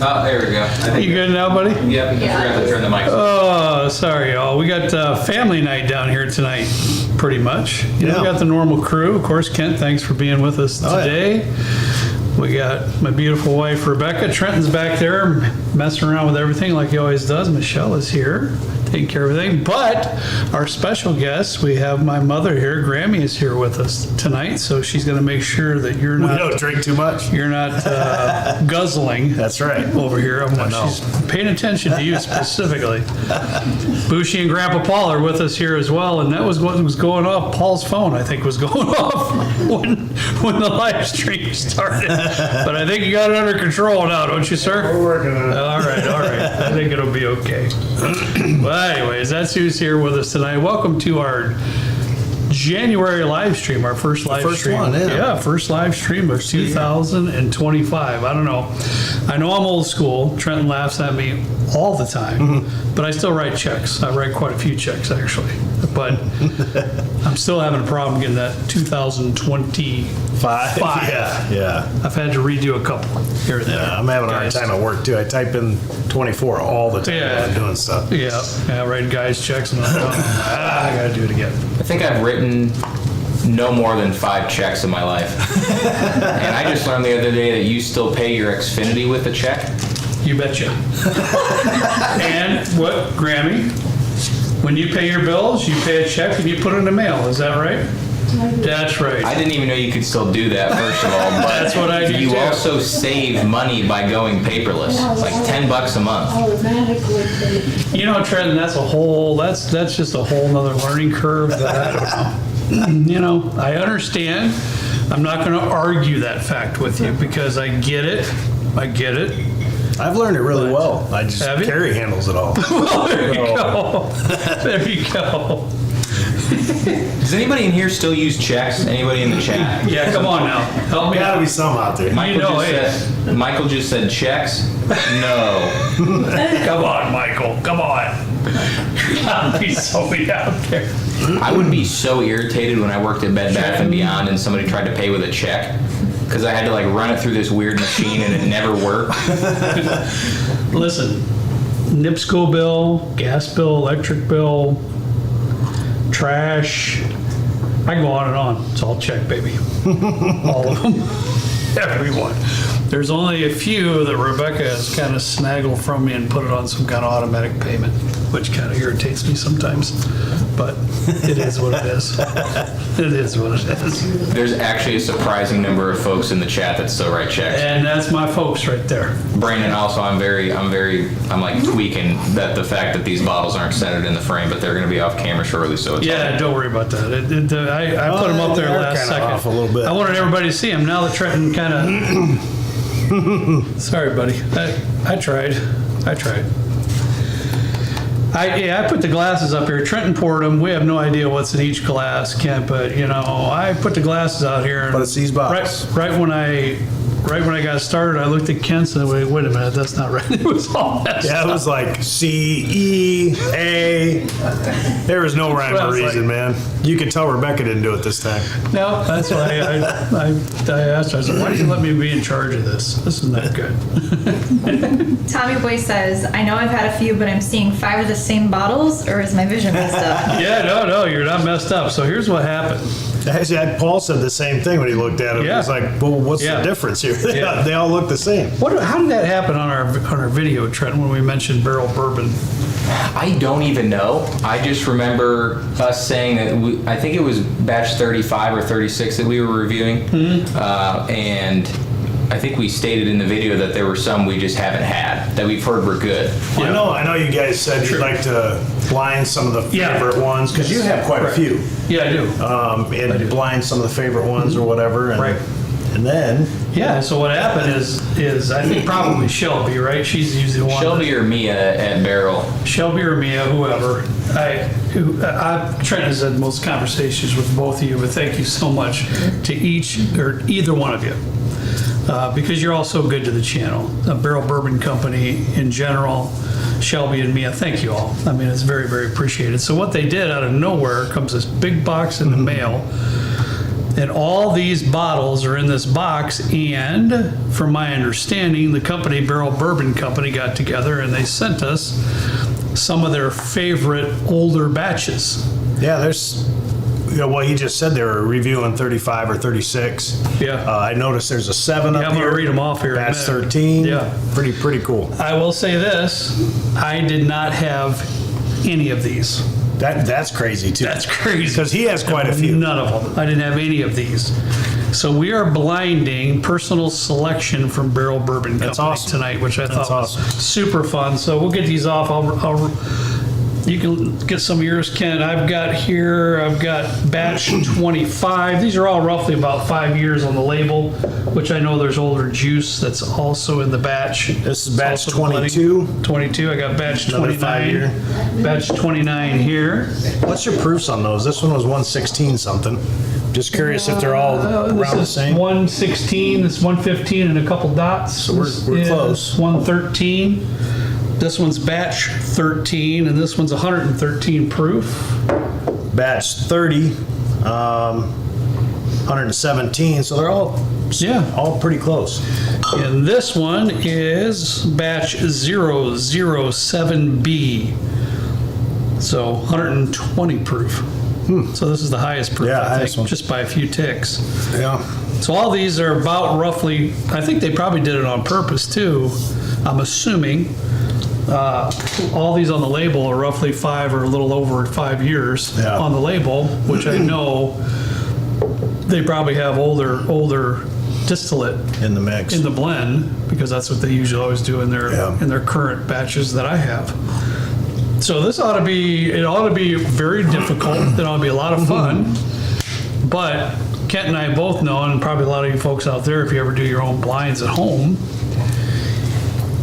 Oh, there we go. You good now, buddy? Yep, I forgot to turn the mic on. Oh, sorry, y'all. We got family night down here tonight, pretty much. We got the normal crew. Of course, Kent, thanks for being with us today. We got my beautiful wife, Rebecca. Trenton's back there messing around with everything like he always does. Michelle is here, taking care of everything. But our special guest, we have my mother here. Grammy is here with us tonight, so she's going to make sure that you're not... We don't drink too much. You're not guzzling. That's right. Over here. She's paying attention to you specifically. Bushy and Grandpa Paul are with us here as well, and that was what was going off. Paul's phone, I think, was going off when the live stream started. But I think you got it under control now, don't you, sir? We're working on it. All right. I think it'll be okay. But anyways, that's who's here with us tonight. Welcome to our January live stream, our first live stream. First one, yeah. First live stream of 2025. I don't know. I know I'm old school. Trenton laughs at me all the time, but I still write checks. I write quite a few checks, actually. But I'm still having a problem getting that 2025. Yeah. I've had to redo a couple here and there. I'm having a hard time at work, too. I type in 24 all the time when I'm doing stuff. Yeah, writing guys' checks, and I got to do it again. I think I've written no more than 5 checks in my life. And I just learned the other day that you still pay your Xfinity with a check. You betcha. And what, Grammy? When you pay your bills, you pay a check and you put it in the mail. Is that right? That's right. I didn't even know you could still do that, first of all. But that's what I do. You also save money by going paperless. It's like $10 a month. You know, Trenton, that's just a whole nother learning curve that I don't know. You know, I understand. I'm not going to argue that fact with you because I get it. I've learned it really well. I just Carrie handles it all. Well, there you go. There you go. Does anybody in here still use checks? Anybody in the chat? Yeah, come on now. Help me. Gotta be some out there. Michael just said checks? No. Come on, Michael. Come on. Gotta be somebody out there. I would be so irritated when I worked at Bed Bath & Beyond and somebody tried to pay with a check because I had to like run it through this weird machine and it never worked. Listen, NIPSCO bill, gas bill, electric bill, trash. I can go on and on. It's all check, baby. All of them. Everyone. There's only a few that Rebecca has kind of snaggled from me and put it on some kind of automatic payment, which kind of irritates me sometimes. But it is what it is. It is what it is. There's actually a surprising number of folks in the chat that still write checks. And that's my folks right there. Brandon, also, I'm like tweaking that the fact that these bottles aren't centered in the frame, but they're going to be off camera shortly, so it's don't worry about that. I put them up there last second. Off a little bit. I wanted everybody to see them. Now that Trenton kind of... Sorry, buddy. I tried. I put the glasses up here. Trenton poured them. We have no idea what's in each glass, Kent, but I put the glasses out here. And but it's these bottles. Right when I got started, I looked at Kent's and wait a minute, that's not right. It was all messed up. Yeah, it was like C, E, A. There was no rhyme or reason, man. You can tell Rebecca didn't do it this time. No, that's why I asked her. I said, why did you let me be in charge of this? This isn't that good. Tommy Boy says, I know I've had a few, but I'm seeing 5 of the same bottles, or is my vision messed up? Yeah, no, you're not messed up. So here's what happened. Actually, Paul said the same thing when he looked at it. Yeah. He was like, well, what's the difference here? They all look the same. How did that happen on our video, Trent, when we mentioned Barrell Bourbon? I don't even know. I just remember us saying that I think it was batch 35 or 36 that we were reviewing. And I think we stated in the video that there were some we just haven't had that we've heard were good. Yeah. I know you guys said you'd like to blind some of the favorite ones because you have quite a few. Yeah, I do. And blind some of the favorite ones or whatever. And, and then... Yeah, so what happened is I think probably Shelby, right? She's usually the one. Shelby or Mia at Barrell. Shelby or Mia, whoever. Trent has had most conversations with both of you, but thank you so much to either one of you. Because you're all so good to the channel. Barrell Bourbon Company in general, Shelby and Mia, thank you all. I mean, it's very, very appreciated. So what they did out of nowhere comes this big box in the mail. And all these bottles are in this box, and from my understanding, the company, Barrell Bourbon Company, got together and they sent us some of their favorite older batches. Yeah, there's, what he just said, they were reviewing 35 or 36. Yeah. I noticed there's a 7 up I'm here. gonna read them off here in a That's minute. 13. Yeah. Pretty cool. I will say this, I did not have any of these. That's crazy too. That's crazy. Because he has quite a few. None of them. I didn't have any of these. So we are blinding personal selection from Barrell Bourbon Company awesome. tonight, which I thought was awesome. super fun. So we'll get these off. You can get some of yours, Ken. I've got batch 25. These are all roughly about 5 years on the label, which I know there's older juice that's also in the batch. This is batch It's also 22. 22. I got batch Another 29. 5-year. Batch 29 here. What's your proofs on those? This one was 116 something. Just curious if they're all around the This is same. 116, this is 115 and a couple dots. So we're close. 113. This one's batch 13, and this one's 113 proof. Batch 30, 117. So they're all pretty close. And this one is batch 007B. So 120 proof. So this is the highest proof, Yeah, I highest think, one. just by a few ticks. Yeah. So all these are about roughly, I think they probably did it on purpose too, I'm assuming. All these on the label are roughly 5 or a little over 5 years Yeah. on the label, which I know they probably have older distillate In the mix. in the blend, because that's what they usually always do in their current batches that I have. So this ought to be very difficult. It ought to be a lot of fun. But Kent and I both know, and probably a lot of you folks out there, if you ever do your own blinds at home,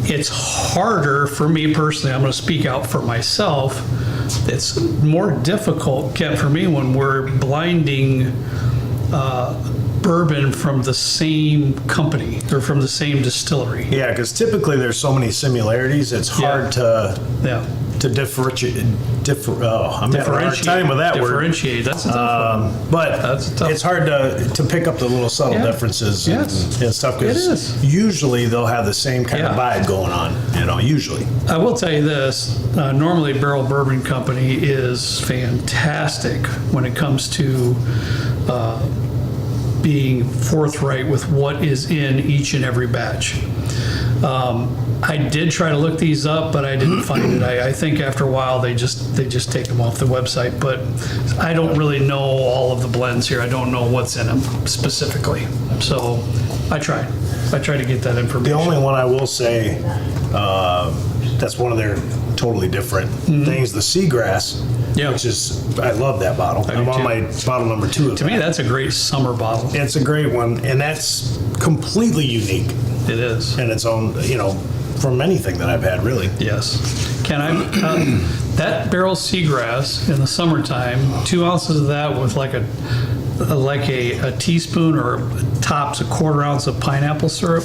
it's harder for me personally. I'm going to speak out for myself. It's more difficult, Kent, for me when we're blinding bourbon from the same company or from the same distillery. Yeah, because typically there's so many similarities, it's hard to differentiate. I'm having a hard time with that word. Differentiate. That's a tough one. But That's tough. it's hard to pick up the little subtle Yeah. differences Yes. and stuff. It is. Because usually they'll have the same kind of Yeah. vibe going on. Usually. I will tell you this, normally Barrell Bourbon Company is fantastic when it comes to being forthright with what is in each and every batch. I did try to look these up, but I didn't find it. I think after a while they just take them off the website, but I don't really know all of the blends here. I don't know what's in them specifically. So I tried to get that information. The only one I will say, that's one of their totally different things, the Seagrass, Yeah. which is, I love that bottle. do I'm on too. my bottle number 2 of To me, that's a great summer bottle. It's a great one, and that's completely unique It is. in its own, from anything that I've had, really. Yes. Can I, that Barrell Seagrass in the summertime, 2 ounces of that with like a teaspoon or tops a quarter ounce of pineapple syrup.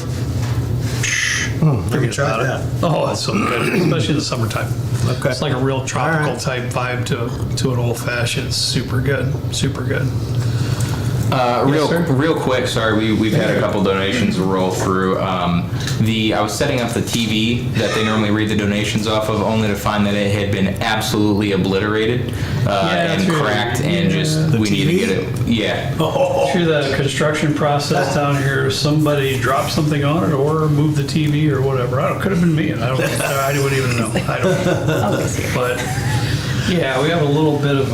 Forget try about it. that. Oh, it's so good, especially in the summertime. Okay. It's like a real tropical All right. type vibe to an old fashioned. It's super good, super good. sir? Real quick, sorry, we've had a couple donations roll through. I was setting up the TV that they normally read the donations off of, only to find that it had been absolutely obliterated and through- cracked, and just we need to TV? get it. Yeah. Through the construction process down here, somebody dropped something on it or moved the TV or whatever. I don't. Could have been me. I wouldn't even know. I don't know. Always here. But yeah, we have a little bit of.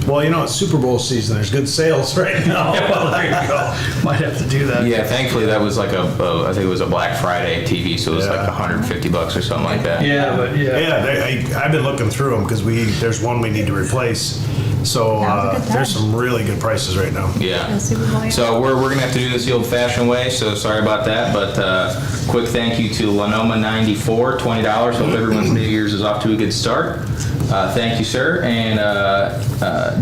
Well, it's Super Bowl season. There's good sales right now. Well, there you go. Might have to do that. Yeah, thankfully that was like I think it was a Black Friday TV, so it was like Yeah. $150 or something like that. Yeah, but Yeah, I've been looking through them because there's one we need to replace. So That was a good there's time. some really good prices right now. Yeah. The Super Bowl, yeah. So we're gonna have to do this the old-fashioned way. So sorry about that, but quick thank you to Lenoma 94, $20. Hope everyone's New Year's is off to a good start. Thank you, sir. And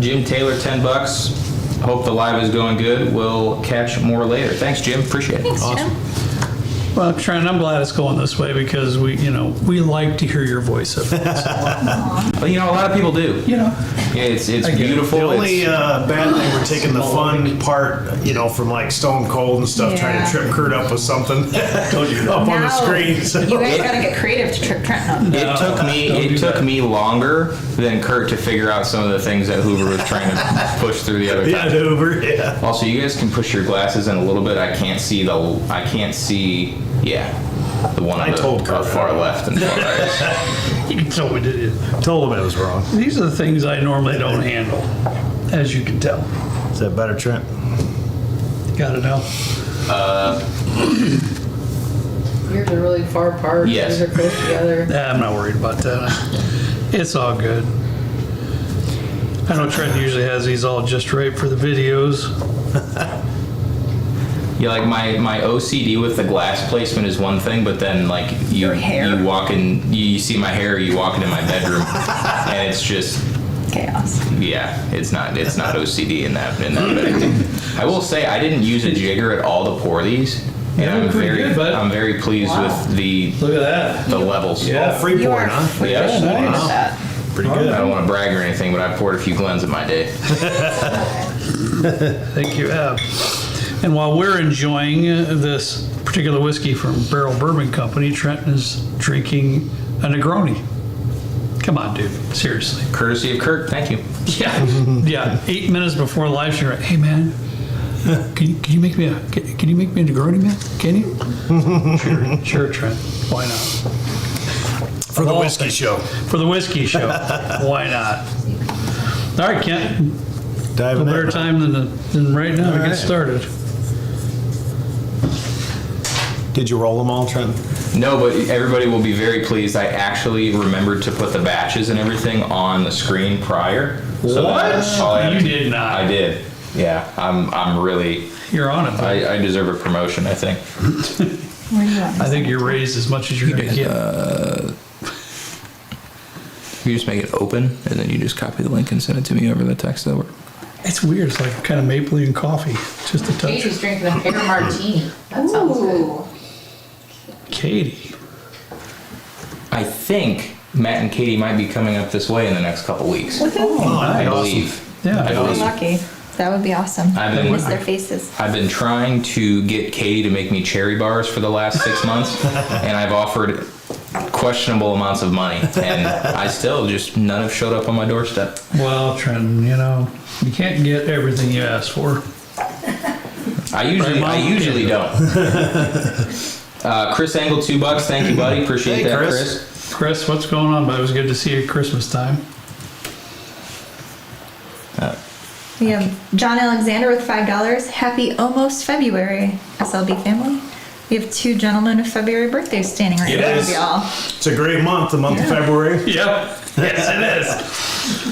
Jim Taylor, $10. Hope the live is going good. We'll catch more later. Thanks, Jim. Appreciate it. Thanks, Jim. Well, Trent, I'm glad it's going this way because we like to hear your voice every once in a while. Well, a lot of people do. Yeah, It's get it. beautiful. The only It's- bad thing, we're taking the fun part, from like Stone Cold and stuff, trying Yeah. to trip Kurt up with something up on the Now, screen. So. You guys gotta get creative to trip Trent up. It took me. don't do It took that. me longer than Kurt to figure out some of the things that Hoover was trying to push through the other Yeah, time. Uber, yeah. Also, you guys can push your glasses in a little bit. I can't see. The one on I the told Kurt. far left and far right. you told me to. Told him it was wrong. These are the things I normally don't handle, as you can tell. Is that better, Trent? Got to know. Yours are really far apart. Yes. Yours are close together. I'm not worried about that. It's all good. I know Trent usually has these all just right for the videos. Yeah, like my OCD with the glass placement is one thing, but then like Your hair. you walk in, you see my hair, you walk into my bedroom, and it's just Chaos. it's not OCD in that bit. I will say I didn't use a jigger at all to pour these, and Yeah, I'm pretty very good, bud. I'm very pleased with the Look at that. levels. Yeah. Oh, free You pouring, are huh? freaking Yeah, good at nice. that. Pretty I good. don't want to brag or anything, but I poured a few Glens in my day. Thank you, Ab. And while we're enjoying this particular whiskey from Barrell Bourbon Company, Trent is drinking a Negroni. Come on, dude. Seriously. Courtesy of Kurt, thank you. Yeah. 8 minutes before the live stream, hey man, can you make me a Negroni, man? Can you? Sure, Trent. Why not? For the whiskey show. For the whiskey show. Why not? All right, Kent. Diving No better in. time than right now to All get right. started. Did you roll them all, Trent? No, but everybody will be very pleased. I actually remembered to put the batches and everything on the screen prior. So that's all I You have to- did not. I did. Yeah, I'm really. You're on it. Buddy. I deserve a promotion, I think. Where do you want? I think you're raised as much as you're going to get. You just make it open, and then you just copy the link and send it to me over the text over. It's weird. It's like kind of mapley and coffee. Just a touch. Katie's drinking a pear martini. That sounds good. Katie. I think Matt and Katie might be coming up this way in the next couple weeks. Oh, I nice. believe. Yeah. I We're believe. lucky. That would be awesome. I've I been- miss their faces. I've been trying to get Katie to make me cherry bars for the last 6 months, and I've offered questionable amounts of money, and I still just none have showed up on my doorstep. Well, Trent, you can't get everything you ask for. I usually don't. Chris Angle, $2. Thank you, buddy. Appreciate Hey, that, Chris. Chris. Chris, what's going on, bud? It was good to see you at Christmas time. We have John Alexander with $5. Happy almost February, SLB family. We have 2 gentlemen with February birthdays standing right in front of Yes. y'all. It's a great month, the month of February. Yep. Yes, it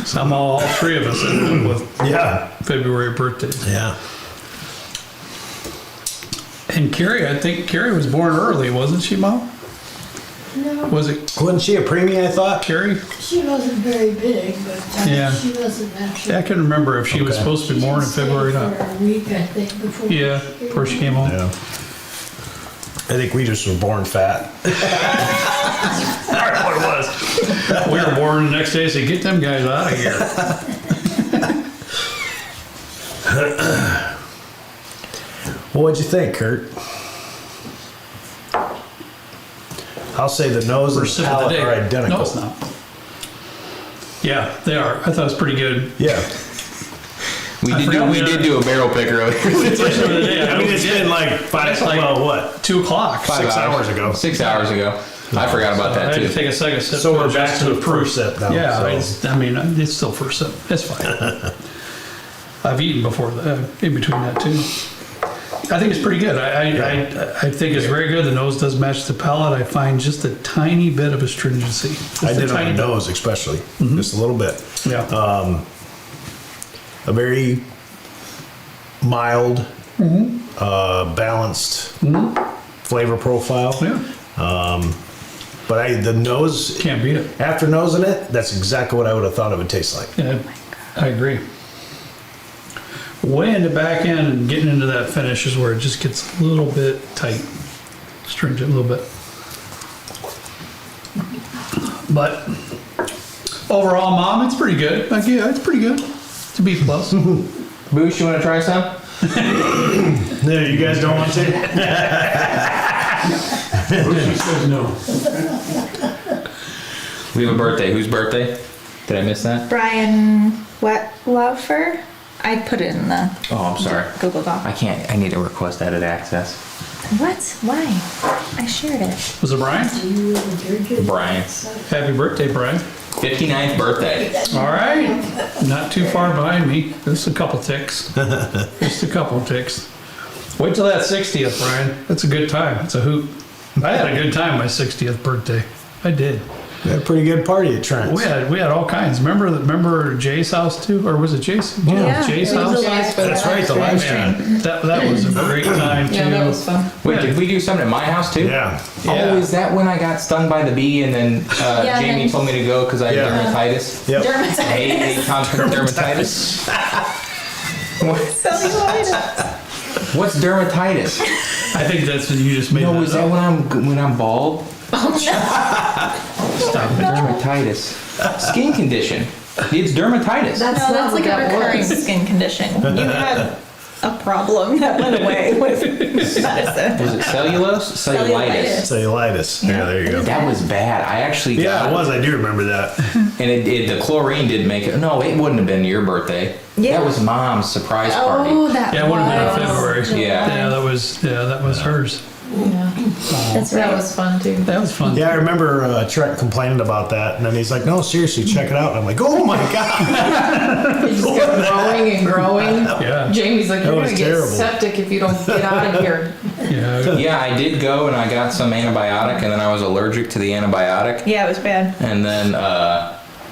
is. Some all 3 of us ended up with Yeah. February birthdays. Yeah. And Carrie, I think Carrie was born early, wasn't she, Mom? No, Was it Wasn't she a preemie, I thought? Carrie? she wasn't very big, but Yeah. she wasn't actually. I can remember if she was Okay. supposed to be born in February or not. For a week, I think, before. Yeah, before she came home. Yeah. I think we just were born fat. That's what it was. We were born the next day and said, get them guys out of here. Well, what'd you think, Kurt? I'll say the nose and First the sip of the palate day. are identical. No, it's not. Yeah, they are. I thought it was pretty good. Yeah. We I did forgot do, we we had- did do a barrel pick earlier. First sip of the day. I mean, it's been like That's like 2 o'clock. 6 hours ago. 6 hours ago. I forgot about I that had to too. take a second sip. So to we're adjust back to the first sip now. Yeah, so. it's still first sip. It's fine. I've eaten before, in between that too. I think it's pretty good. I think it's very good. The nose does match the palate. I find just a tiny bit of astringency. Just I a did on tiny the bit. nose, especially. Just a little bit. Yeah. A very mild, balanced flavor profile. Yeah. But the nose, Can't beat it. after nosing it, that's exactly what I would have thought it would taste like. Yeah, I agree. Way in the back end and getting into that finish is where it just gets a little bit tight. stringent a little bit. But overall, Mom, it's pretty good. Like, yeah, it's pretty good. It's a B plus. Boosh, you want to try some? No, you guys don't want to? She says no. We have a birthday. Whose birthday? Did I miss that? Brian Wetlaufer. I put it in the Oh, I'm sorry. Google Doc. I can't. I need to request edit access. What? Why? I shared it. Was it Brian? Brian. Happy birthday, Brian. 59th birthday. All right. Not too far behind me. Just a couple ticks. Just a couple ticks. Wait till that 60th, Brian. That's a good time. It's a hoot. I had a good time my 60th birthday. I did. We had a pretty good party at Trent's. We had all kinds. Remember Jay's house too, or was it Jay's? Yeah, Jay's it was house. That's right, the live stream. That was a great time too. Yeah, that was fun. Wait, did we do something at my house too? Yeah. Oh, is that when I got stung by the bee and then Yeah, Jamie then- told me to go because I had Yeah. dermatitis? Yep. Hey, dermatitis. Cellulitis. What's dermatitis? I think that's what you just made. No, that is that up. when I'm bald? Stop it. Dermatitis. Skin condition. It's dermatitis. That's No, that's like a that recurring works. skin condition. You had a problem that went away with medicine. Was it cellulose? Cellulitis. Cellulitis. Yeah, there you go. That was bad. I actually Yeah, got it was. I do remember that. And the chlorine didn't make it. No, it wouldn't have been your birthday. Yeah. That was Mom's surprise party. Oh, that Yeah, it would have been in was. February. Yeah. that was hers. Yeah, That's that right. was fun too. That was fun. Yeah, I remember Trent complaining about that, and then he's like, "No, seriously, check it out." And I'm like, "Oh my god!" It just kept growing and growing. Yeah. Jamie's like, That you're was gonna get terrible. septic if you don't get out of here. Yeah. Yeah, I did go and I got some antibiotic, and then I was allergic to the antibiotic. Yeah, it was bad. And then,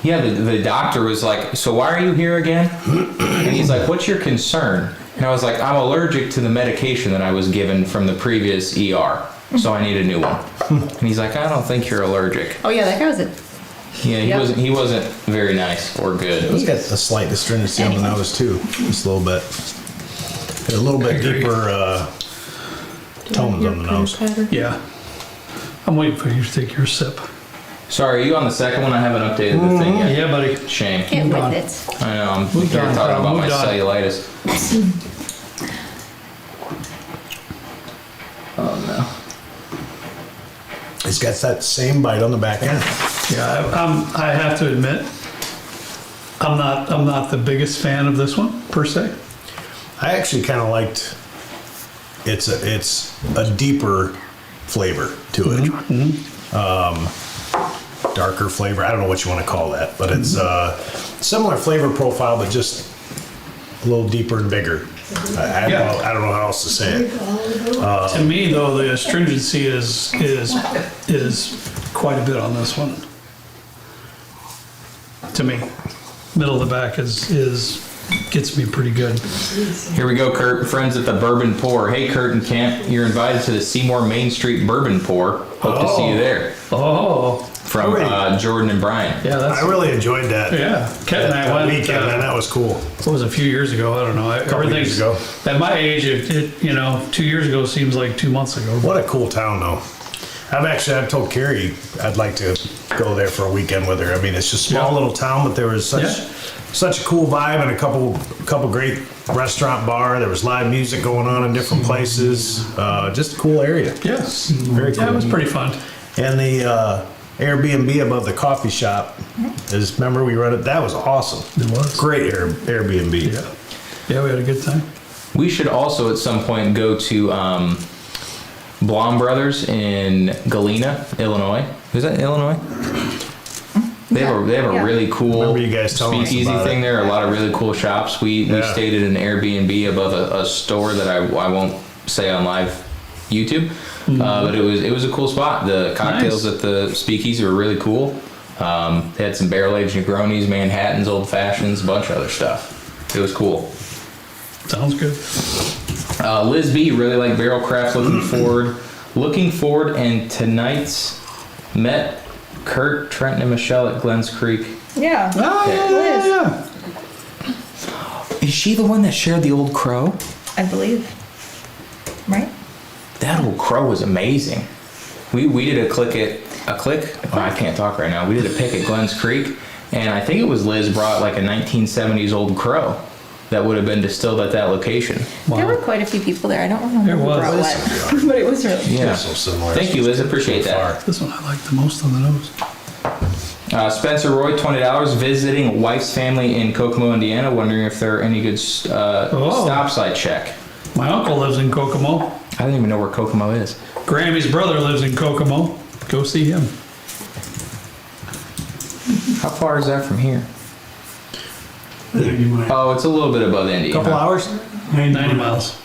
the doctor was like, "So why are you here again?" And he's like, "What's your concern?" And I was like, "I'm allergic to the medication that I was given from the previous ER, so I need a new one." And he's like, "I don't think you're allergic." Oh yeah, that guy was a Yeah, Yep. he wasn't very nice or good. He's got a slight astringency on the nose too, just a little bit. A little bit agree. deeper tones on the nose. Yeah. I'm waiting for you to take your sip. Sorry, are you on the second one? I haven't updated the thing yet. Yeah, buddy. Shame. can't Moved on. with it. I know, I'm Moved here on, talking pal, about my moved on. cellulitis. Oh no. He's got that same bite on the back end. Yeah, I have to admit, I'm not the biggest fan of this one per se. I actually kind of liked. It's a deeper flavor to it. Darker flavor. I don't know what you want to call that, but it's similar flavor profile, but just a little deeper and bigger. I don't know how else to say it. To me, though, the astringency is quite a bit on this one. To me, middle of the back is gets me pretty good. Here we go, Kurt. Friends at the Bourbon Pour. Hey, Kurt and Kent, you're invited to the Seymour Main Street Bourbon Pour. Hope to see you there. Oh, From Jordan and Brian. yeah, that's I really enjoyed that. yeah. Ken and I That went. weekend, man, that was cool. What was it, a few years ago? I don't know. Couple years ago. At my age, it 2 years ago seems like 2 months ago. What a cool town, though. I've told Carrie I'd like to go there for a weekend with her. I mean, it's just a small Yeah. little town, but there was such a cool vibe and a couple great restaurant bar. There was live music going on in different places. Just a cool area. Yes. Very cool. Yeah, it was pretty fun. And the Airbnb above the coffee shop, remember we rented? That was awesome. It was. Great Airbnb. Yeah. Yeah, we had a good time. We should also at some point go to Blom Brothers in Galena, Illinois. Is that Illinois? They have a Yeah. really cool Remember you guys telling us speakeasy about thing it. there. A lot of really cool shops. We Yeah. stayed at an Airbnb above a store that I won't say on live YouTube, but it was a cool spot. The cocktails Nice. at the speakeasy were really cool. They had some barrel aged Negronis, Manhattans, old fashions, a bunch of other stuff. It was cool. Sounds good. Liz B really like Barrel Craft. Looking forward, and tonight's met Kurt, Trenton, and Michelle at Glens Creek. Yeah. Oh, Liz. Is she the one that shared the old crow? I believe. Right? that old crow was amazing. We did a click. Oh, I can't talk right now. We did a pick at Glens Creek, and I think it was Liz brought like a 1970s old crow that would have been distilled at that location. There were quite a few people there. I don't remember There who was. brought what, but it was really Yeah. So similar. Thank you, Liz. Appreciate that. This one I like the most on the nose. Spencer Roy, $20, visiting wife's family in Kokomo, Indiana, wondering if there are any good stop site check. My uncle lives in Kokomo. I don't even know where Kokomo is. Grammy's brother lives in Kokomo. Go see him. How far is that from here? Oh, it's a little bit above Indy. Couple hours. 90 miles.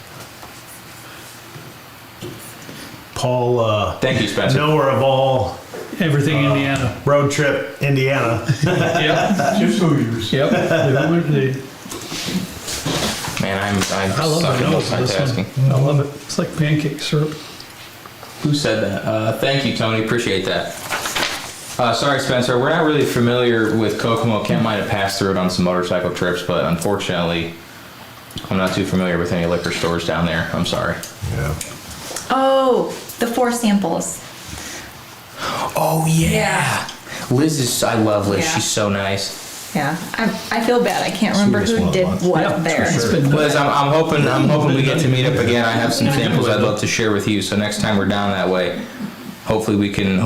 Paul, Thank you, Spencer. knower of all Everything Indiana. road trip Indiana. Yep. Just Hooters. Yep. Man, I'm I love suck the at nose of this multitasking. one. I love it. It's like pancake syrup. Who said that? Thank you, Tony. Appreciate that. Sorry, Spencer. We're not really familiar with Kokomo. Kent might have passed through it on some motorcycle trips, but unfortunately, I'm not too familiar with any liquor stores down there. I'm sorry. Yeah. Oh, the 4 samples. Oh, yeah. Liz is, I love Liz. Yeah. She's so nice. Yeah, I feel bad. I can't remember Sweetest who one did of what Yeah, there. for sure. Liz, I'm hoping we get to meet up again. I have some samples I'd love to share with you. So next time we're down that way, hopefully we can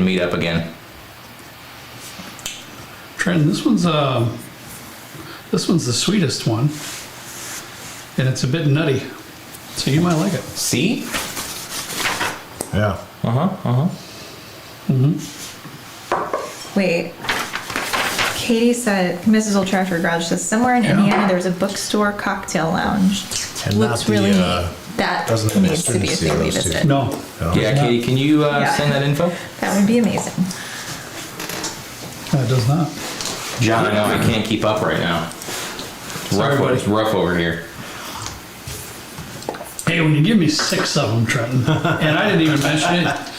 meet up again. Trenton, this one's the sweetest one, and it's a bit nutty, so you might like it. See? Yeah. Wait. Katie said, Mrs. Old Tractor Garage says, somewhere in Indiana there's a bookstore cocktail lounge. And Looks not the, really neat. That doesn't have needs to be a students see thing we those two. visit. No, Yeah, Katie, can you send that info? That would be amazing. it does not. John, I know I can't keep up right now. Sorry, buddy. It's rough over here. Hey, when you give me 6 of them, Trenton, and I didn't even mention it,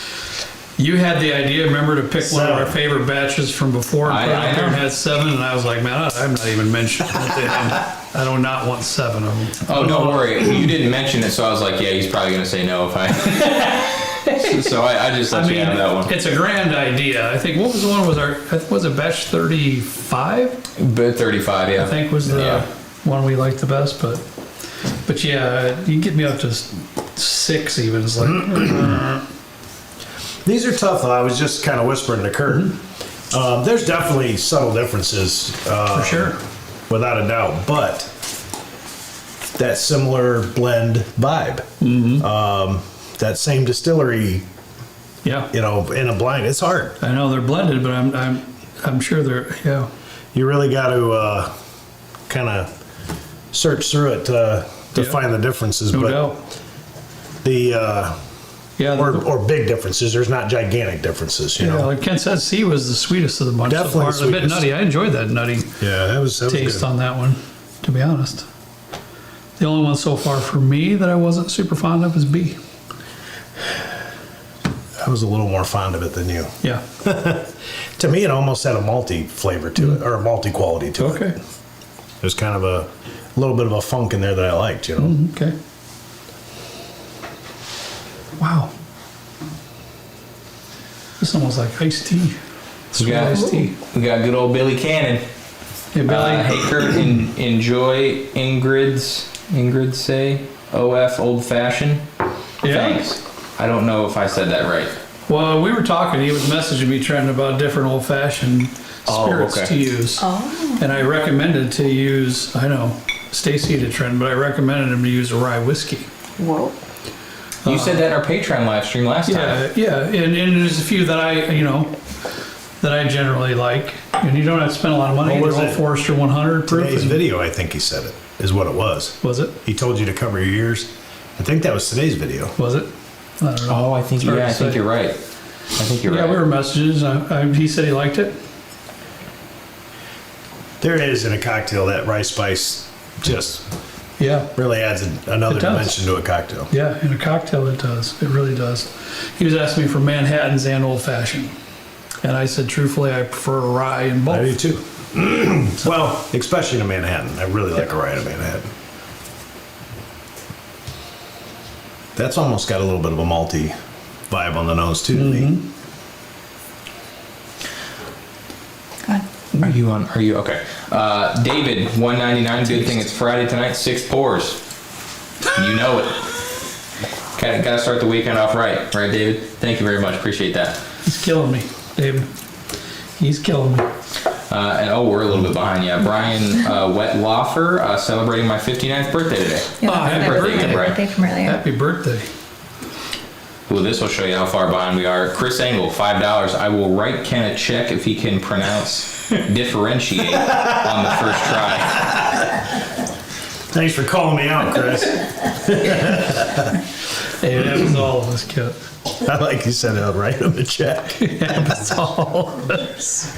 you had the idea, remember, to pick one of our favorite batches from before and put it I up there and know. had 7, and I was like, man, I'm not even mentioning it to him. I do not want 7 of them. Oh, don't worry. You didn't mention it, so I was like, yeah, he's probably going to say no if I... so I just let you have that one. It's a grand idea. I think, what was the one, was it batch 35? But 35, yeah. I think was the Yeah. one we liked the best, but yeah, you can get me up to 6 even. It's like, These are tough, though. I was just kind of whispering to Kurt. There's definitely subtle differences. for sure. Without a doubt. But that similar blend vibe. That same distillery, Yeah. in a blind, it's hard. I know they're blended, but I'm sure they're, yeah. You really got to kind of search through it to Yeah. find the differences. No but doubt. the Yeah. or big differences. There's not gigantic differences, you Yeah, know. like Ken said, C was the sweetest of the bunch. Definitely so far. A bit sweetest. nutty. I enjoyed that nutty Yeah, that was taste good. on that one, to be honest. The only one so far for me that I wasn't super fond of is B. I was a little more fond of it than you. Yeah. To me, it almost had a malty flavor to it, or a malty quality to it. Okay. There's kind of a little bit of a funk in there that I liked, you know. Okay. Wow. This almost like iced tea. Sweet iced tea. We got good old Billy Cannon. Hey, Billy. Hey Kurt, enjoy Ingrid say OF old fashioned. Yeah. Thanks. I don't know if I said that right. Well, we were talking. He was messaging me trying about different old-fashioned spirits okay. to use, Oh. and I recommended to use. I know Stacy did trend, but I recommended him to use a rye whiskey. Whoa. You said that in our Patreon live stream last time. Yeah, and there's a few that I generally like, and you don't have to spend a lot of money. What was They're all it? Forester 100 proof. Today's and- video, I think he said it, is what it was. Was it? He told you to cover your ears. I think that was today's video. Was it? I don't know. Oh, I think It's hard to I think say. you're right. I think you're Yeah, right. we were messages. He said he liked it. There is in a cocktail that rice spice just Yeah. really adds another It does. dimension to a cocktail. Yeah, in a cocktail it does. It really does. He was asking me for Manhattans and old fashioned. And I said, truthfully, I prefer a rye in both. I do too. Well, especially in a Manhattan. I really like a rye in a Manhattan. That's almost got a little bit of a malty vibe on the nose too to me. Are you on? Are you okay? David, 199. Good thing it's Friday tonight. 6 pours. You know it. Gotta start the weekend off right, David? Thank you very much. Appreciate that. He's killing me, David. He's killing me. And we're a little bit behind. Yeah, Brian Wettlaufer, celebrating my 59th birthday today. Yeah, happy birthday, Brian. birthday from earlier. Happy birthday. Well, this will show you how far behind we are. Chris Engel, $5. I will write Ken a check if he can pronounce differentiate on the first try. Thanks for calling me out, Chris. Hey, that was all of us, Kit. I like you said, I'll write him a check. Yeah, that's all of us.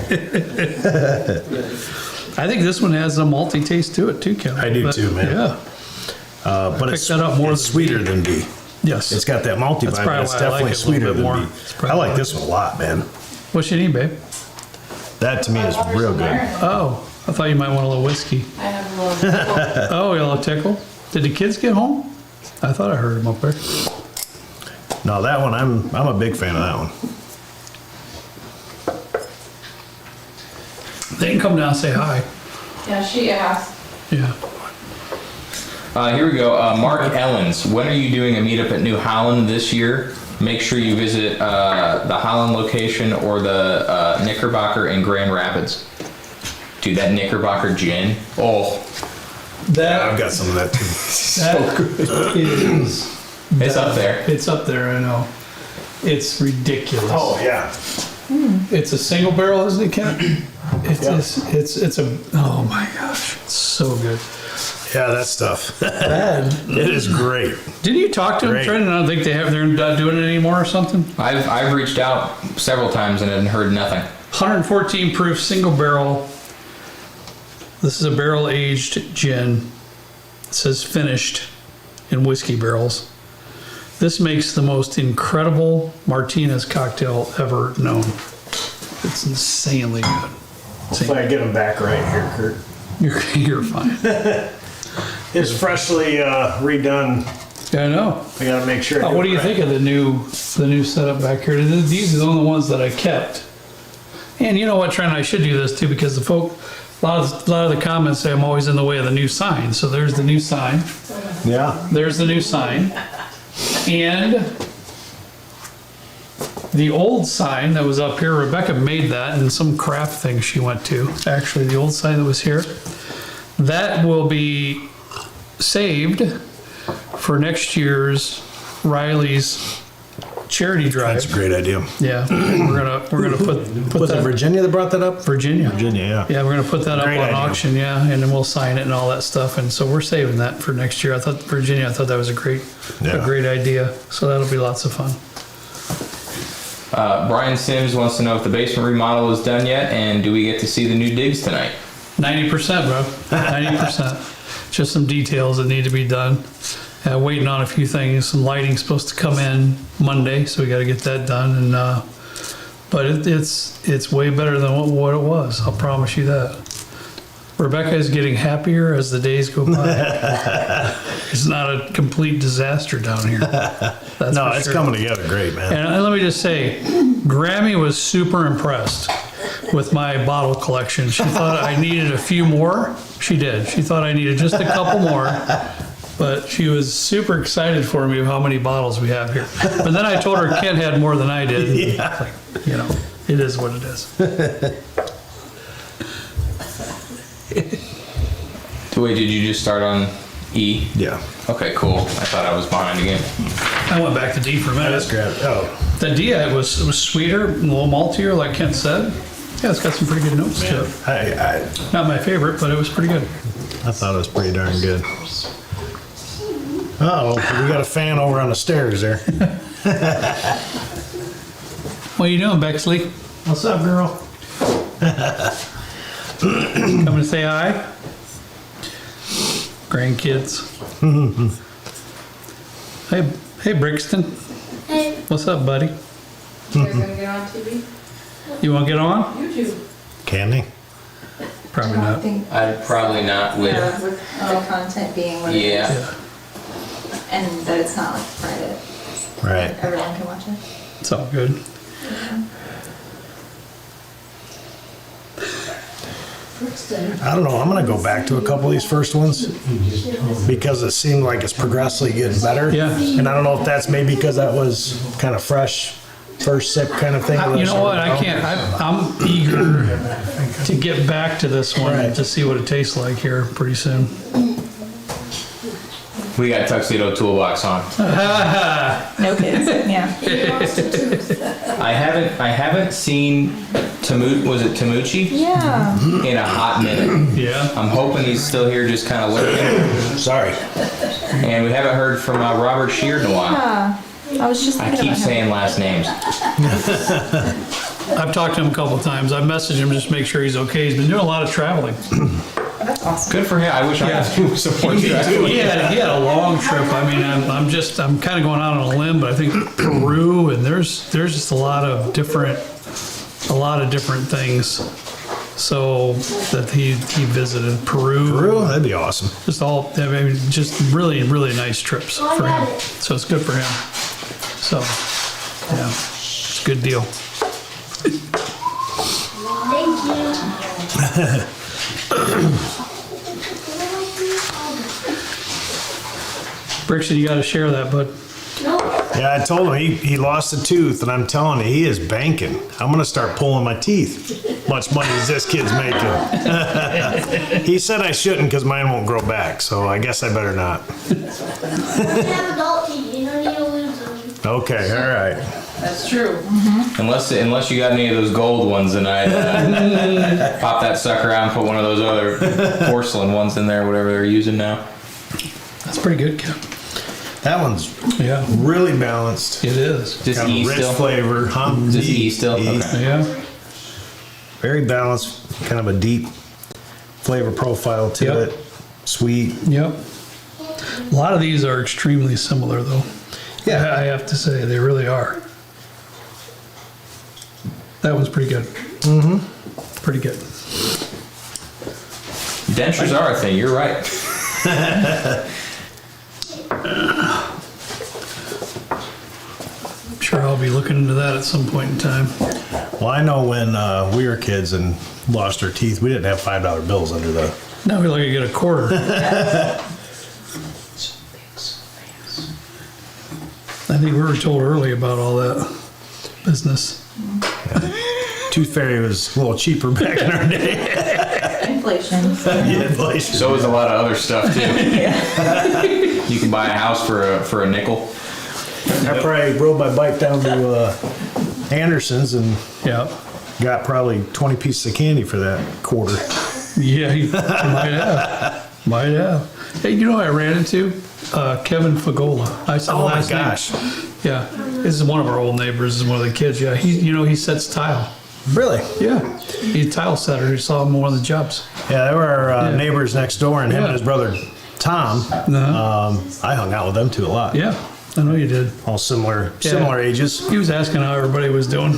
I think this one has a malty taste to it too, Kevin. I do too, man. Yeah. But picked it's, that up more it's than sweeter B. than B. Yes. It's got that malty That's vibe, but probably it's why I like definitely it a little sweeter bit than more. B. It's I probably like why. this one a lot, man. What you need, babe? That to me is real good. Oh, I thought you might want a little whiskey. I have a little. Oh, yellow tickle. Did the kids get home? I thought I heard them up there. No, that one, I'm a big fan of that one. They can come down and say hi. Yeah, she asked. Yeah. Here we go. Mark Ellens, when are you doing a meetup at New Holland this year? Make sure you visit the Holland location or the Knickerbocker in Grand Rapids. Dude, that Knickerbocker gin. Oh, I've got some of that too. That is. it's up there. It's up there, I know. It's ridiculous. Oh, yeah. It's a single barrel, isn't it, Ken? It's Yeah. it's a, oh my gosh, it's so good. Yeah, that stuff. Bad. It is great. Didn't you talk to them, Great. Trent? And I don't think they're not doing it anymore or something? I've reached out several times and heard nothing. 114 proof single barrel. This is a barrel aged gin. It says finished in whiskey barrels. This makes the most incredible Martinez cocktail ever known. It's insanely good. Hopefully I get them back right here, Kurt. You're fine. It's freshly redone. Yeah, I know. I gotta make sure. I What do it you right. think of the new setup back here? These are the only ones that I kept. And you know what, Trent? I should do this too because the folk, a lot of the comments say I'm always in the way of the new sign. So there's the new sign. Yeah. There's the new sign. And the old sign that was up here, Rebecca made that in some craft thing she went to. Actually, the old sign that was here, that will be saved for next year's Riley's charity drive. That's a great idea. Yeah, we're gonna put Was it that, Virginia that brought that up? Virginia. Virginia, yeah. Yeah, we're gonna put that up Great on idea. auction, yeah, and then we'll sign it and all that stuff. And so we're saving that for next year. I thought that was a great Yeah. idea. So that'll be lots of fun. Brian Sims wants to know if the basement remodel is done yet, and do we get to see the new digs tonight? 90%, bro. 90%. Just some details that need to be done. Waiting on a few things. Some lighting's supposed to come in Monday, so we got to get that done. And but it's way better than what it was. I'll promise you that. Rebecca is getting happier as the days go by. It's not a complete disaster down here. That's No, for it's sure. coming together great, man. And let me just say, Grammy was super impressed with my bottle collection. She thought I needed a few more. She did. She thought I needed just a couple more. But she was super excited for me of how many bottles we have here. But then I told her Kent had more than I did. Yeah. Like, you know, it is what it is. Wait, did you just start on E? Yeah. Okay, cool. I thought I was behind again. I went back to D for a minute. Let's grab. Oh, The D it was sweeter, a little maltier, like Kent said. Yeah, it's got some pretty good notes to it. I Not my favorite, but it was pretty good. thought it was pretty darn good. Oh, we got a fan over on the stairs there. What are you doing, Bexley? What's up, girl? Coming to say hi? Grandkids. Hey, Brixton. Hey, What's up, buddy? You guys gonna get on TV? You want to get on? YouTube. Candy? Probably I not. think I'd probably not with. with the content being what it is. Yeah. and that it's not like private. Right. Everyone can watch it. It's all good. I don't know. I'm going to go back to a couple of these first ones because it seemed like it's progressively getting better. Yeah. And I don't know if that's maybe because that was kind of fresh, first sip kind of thing. You know what? I can't. I'm eager to get back to this one Right. to see what it tastes like here pretty soon. We got tuxedo toolbox on. No kids. Yeah. I haven't seen was it Tamucci Yeah. in a hot minute. Yeah. I'm hoping he's still here, just kind of lurking. Sorry. And we haven't heard from Robert Sheard in a while. I was just I thinking keep about him. saying last names. I've talked to him a couple of times. I messaged him just to make sure he's okay. He's been doing a lot of traveling. That's awesome. Good for him. I wish I Yeah. could do some more He traveling. had a long trip. I mean, I'm kind of going out on a limb, but I think Peru and there's just a lot of different things. So that he visited Peru. Peru? That'd be awesome. Just just really, really nice trips for him. So it's good for him. So, yeah, it's a good deal. Thank you. Brixton, you got to share that, bud. Yeah, I told him he lost a tooth, and I'm telling you, he is banking. I'm going to start pulling my teeth. Much money as this kid's making. He said I shouldn't because mine won't grow back, so I guess I better not. You have adult teeth, you don't need to lose them. Okay, all right. That's true. Unless you got any of those gold ones, and I pop that sucker out and put one of those other porcelain ones in there, whatever they're using now. That's pretty good, Ken. That one's Yeah, really balanced. it is. Just Kind E of rich still. flavor. Huh? Just E still? Okay. Yeah. Very balanced, kind of a deep flavor profile to Yep. it. Sweet. Yep. A lot of these are extremely similar, though. Yeah. I have to say, they really are. That one's pretty good. Mm-hmm. Pretty good. Dentures are a thing. You're right. I'm sure I'll be looking into that at some point in time. Well, I know when we were kids and lost our teeth, we didn't have $5 bills under the. Now we like to get a quarter. I think we were told early about all that business. Tooth Fairy was a little cheaper back in our day. Inflation. Yeah, inflation. So is a lot of other stuff too. You can buy a house for a nickel. I probably rode my bike down to Anderson's and Yeah. got probably 20 pieces of candy for that quarter. Yeah, you might have. Might have. Hey, you know who I ran into? Kevin Fagola. I saw Oh my last name. gosh. Yeah. This is one of our old neighbors. This is one of the kids. Yeah. He sets tile. Really? Yeah. He's a tile setter. He saw him on one of the jobs. Yeah, they were our Yeah. neighbors next door, and him Yeah. and his brother Tom. Uh-huh. I hung out with them too a lot. Yeah. I know you did. All similar Yeah. ages. He was asking how everybody was doing.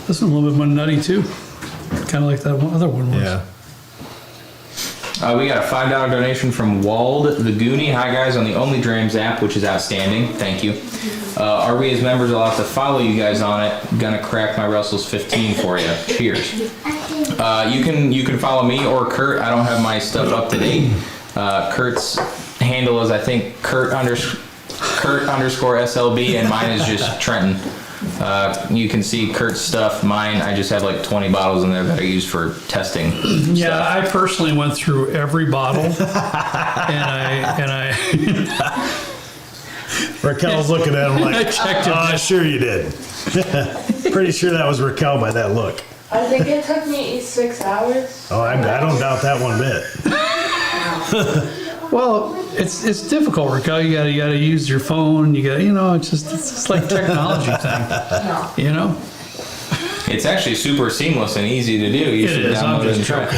This one's a little bit more nutty too. Kind of like that other one was. Yeah. We got a $5 donation from Wald the Goonie. Hi guys, on the Only Dreams app, which is outstanding. Thank you. Are we as members allowed to follow you guys on it? Gonna crack my Russell's 15 for you. Cheers. You can follow me or Kurt. I don't have my stuff up to date. Kurt's handle is I think Kurt underscore SLB, and mine is just Trenton. You can see Kurt's stuff. Mine, I just have like 20 bottles in there that I use for testing. Yeah, stuff. I personally went through every bottle, and I Raquel's looking at him like, I checked it. sure you did. Pretty sure that was Raquel by that look. I think it took me 6 hours. Oh, I don't doubt that one bit. Well, it's difficult, Raquel. You gotta use your phone. You gotta, it's just like technology thing. It's actually super seamless and easy to do. You It should is. I'm download it and just try it.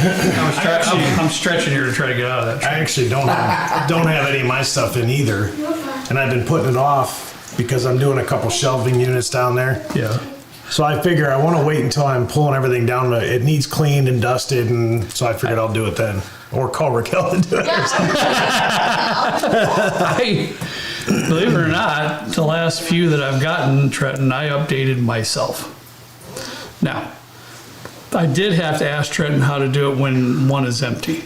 joking. I'm stretching here to try to get out of that. I actually don't have any of my stuff in either, and I've been putting it off because I'm doing a couple shelving units down there. Yeah. So I figure I want to wait until I'm pulling everything down. It needs cleaned and dusted, and so I figured I'll do it then. Or call Raquel to do it. I, believe it or not, the last few that I've gotten, Trenton, I updated myself. Now, I did have to ask Trenton how to do it when one is empty,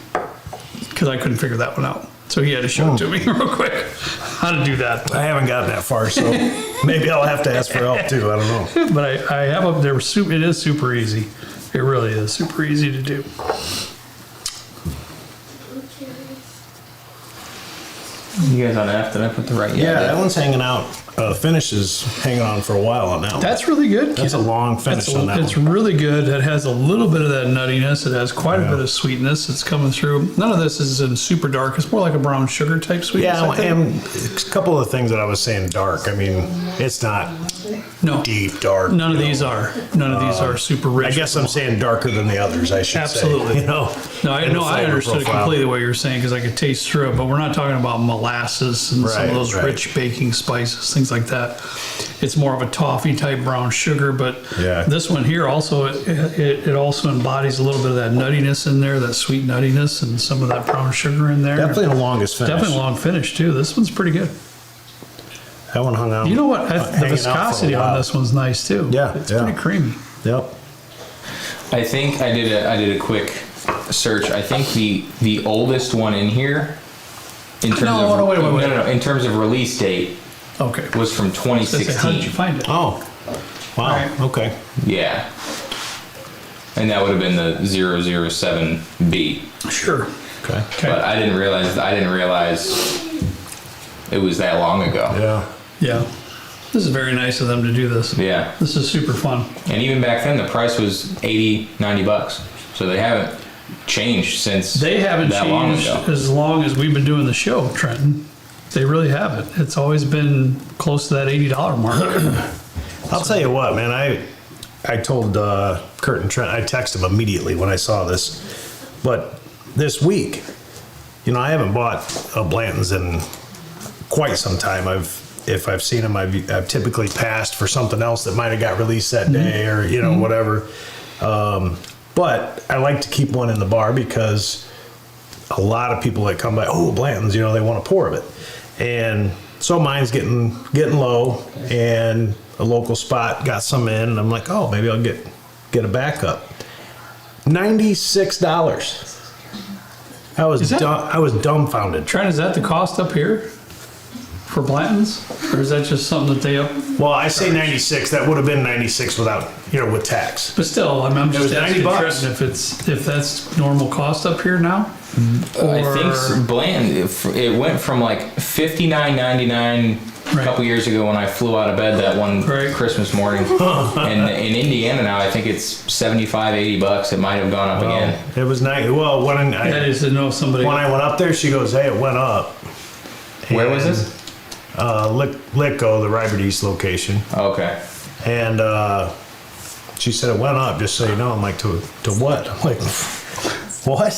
because I couldn't figure that one out. So he had to show it to me real quick, how to do that. I haven't gotten that far, so maybe I'll have to ask for help too. I don't know. But I have up there, it is super easy. It really is super easy to do. You guys on F? Did I put the right? Yeah, I did. that one's hanging out. Finish is hanging on for a while on that one. That's really good. That's a long finish on that It's one. really good. It has a little bit of that nuttiness. It has quite a Yeah. bit of sweetness. It's coming through. None of this is in super dark. It's more like a brown sugar type sweetness. Yeah, I think. and a couple of things that I was saying dark. I mean, it's not No, deep dark. none of these are. None of these are super rich. I guess I'm saying darker than the others, I should Absolutely. say. You know? No, I in the know. I flavor understood profile. completely what you were saying because I could taste through it. But we're not talking about molasses and some of Right, those right. rich baking spices, things like that. It's more of a toffee type brown sugar. But Yeah. this one here also it also embodies a little bit of that nuttiness in there, that sweet nuttiness, and some of that brown sugar in there. Definitely the longest finish. Definitely long finish too. This one's pretty good. That one hung out. You know what? The hanging out for a viscosity on while. this one's nice too. Yeah, It's yeah. pretty creamy. Yep. I think I did a quick search. I think the oldest one in here, in terms No, of no, wait. no, in terms of release date, Okay. was from So how did you 2016. find it? Oh, wow. Right. Okay. Yeah, and that would have been the 007B. Sure. Okay. Okay. But I didn't realize it was that long ago. Yeah. Yeah. This is very nice of them to do this. Yeah. This is super fun. And even back then, the price was $80-$90. So they haven't changed since They haven't that long changed ago. as long as we've been doing the show, Trenton. They really haven't. It's always been close to that $80 mark. I'll tell you what, man. I told Kurt and Trent. I texted them immediately when I saw this. But this week, you know, I haven't bought a Blanton's in quite some time. If I've seen them, I've typically passed for something else that might have got released that day, or you know, whatever. But I like to keep one in the bar because a lot of people that come by, oh, Blanton's, you know, they want a pour of it. And so mine's getting low, and a local spot got some in, and I'm like, oh, maybe I'll get a backup. $96. I was dumbfounded. Trent, is that the cost up here for Blanton's? Or is that just something that they up? Well, I say 96. That would have been 96 without, you know, with tax. But still, I'm It was just asking $90. Trenton if that's normal cost up here now? I think Bland, it went from like $59.99 a Right. couple years ago when I flew out of bed that one Right. Christmas morning. And in Indiana now, I think it's $75-$80. It might have gone up again. It was nice. Well, when That I is to know somebody. went up there, she goes, "Hey, it went up." Where was And, this? Litco, the Rybert East location, Okay. and she said it went up. Just so you know, I'm like, to what? I'm like, what?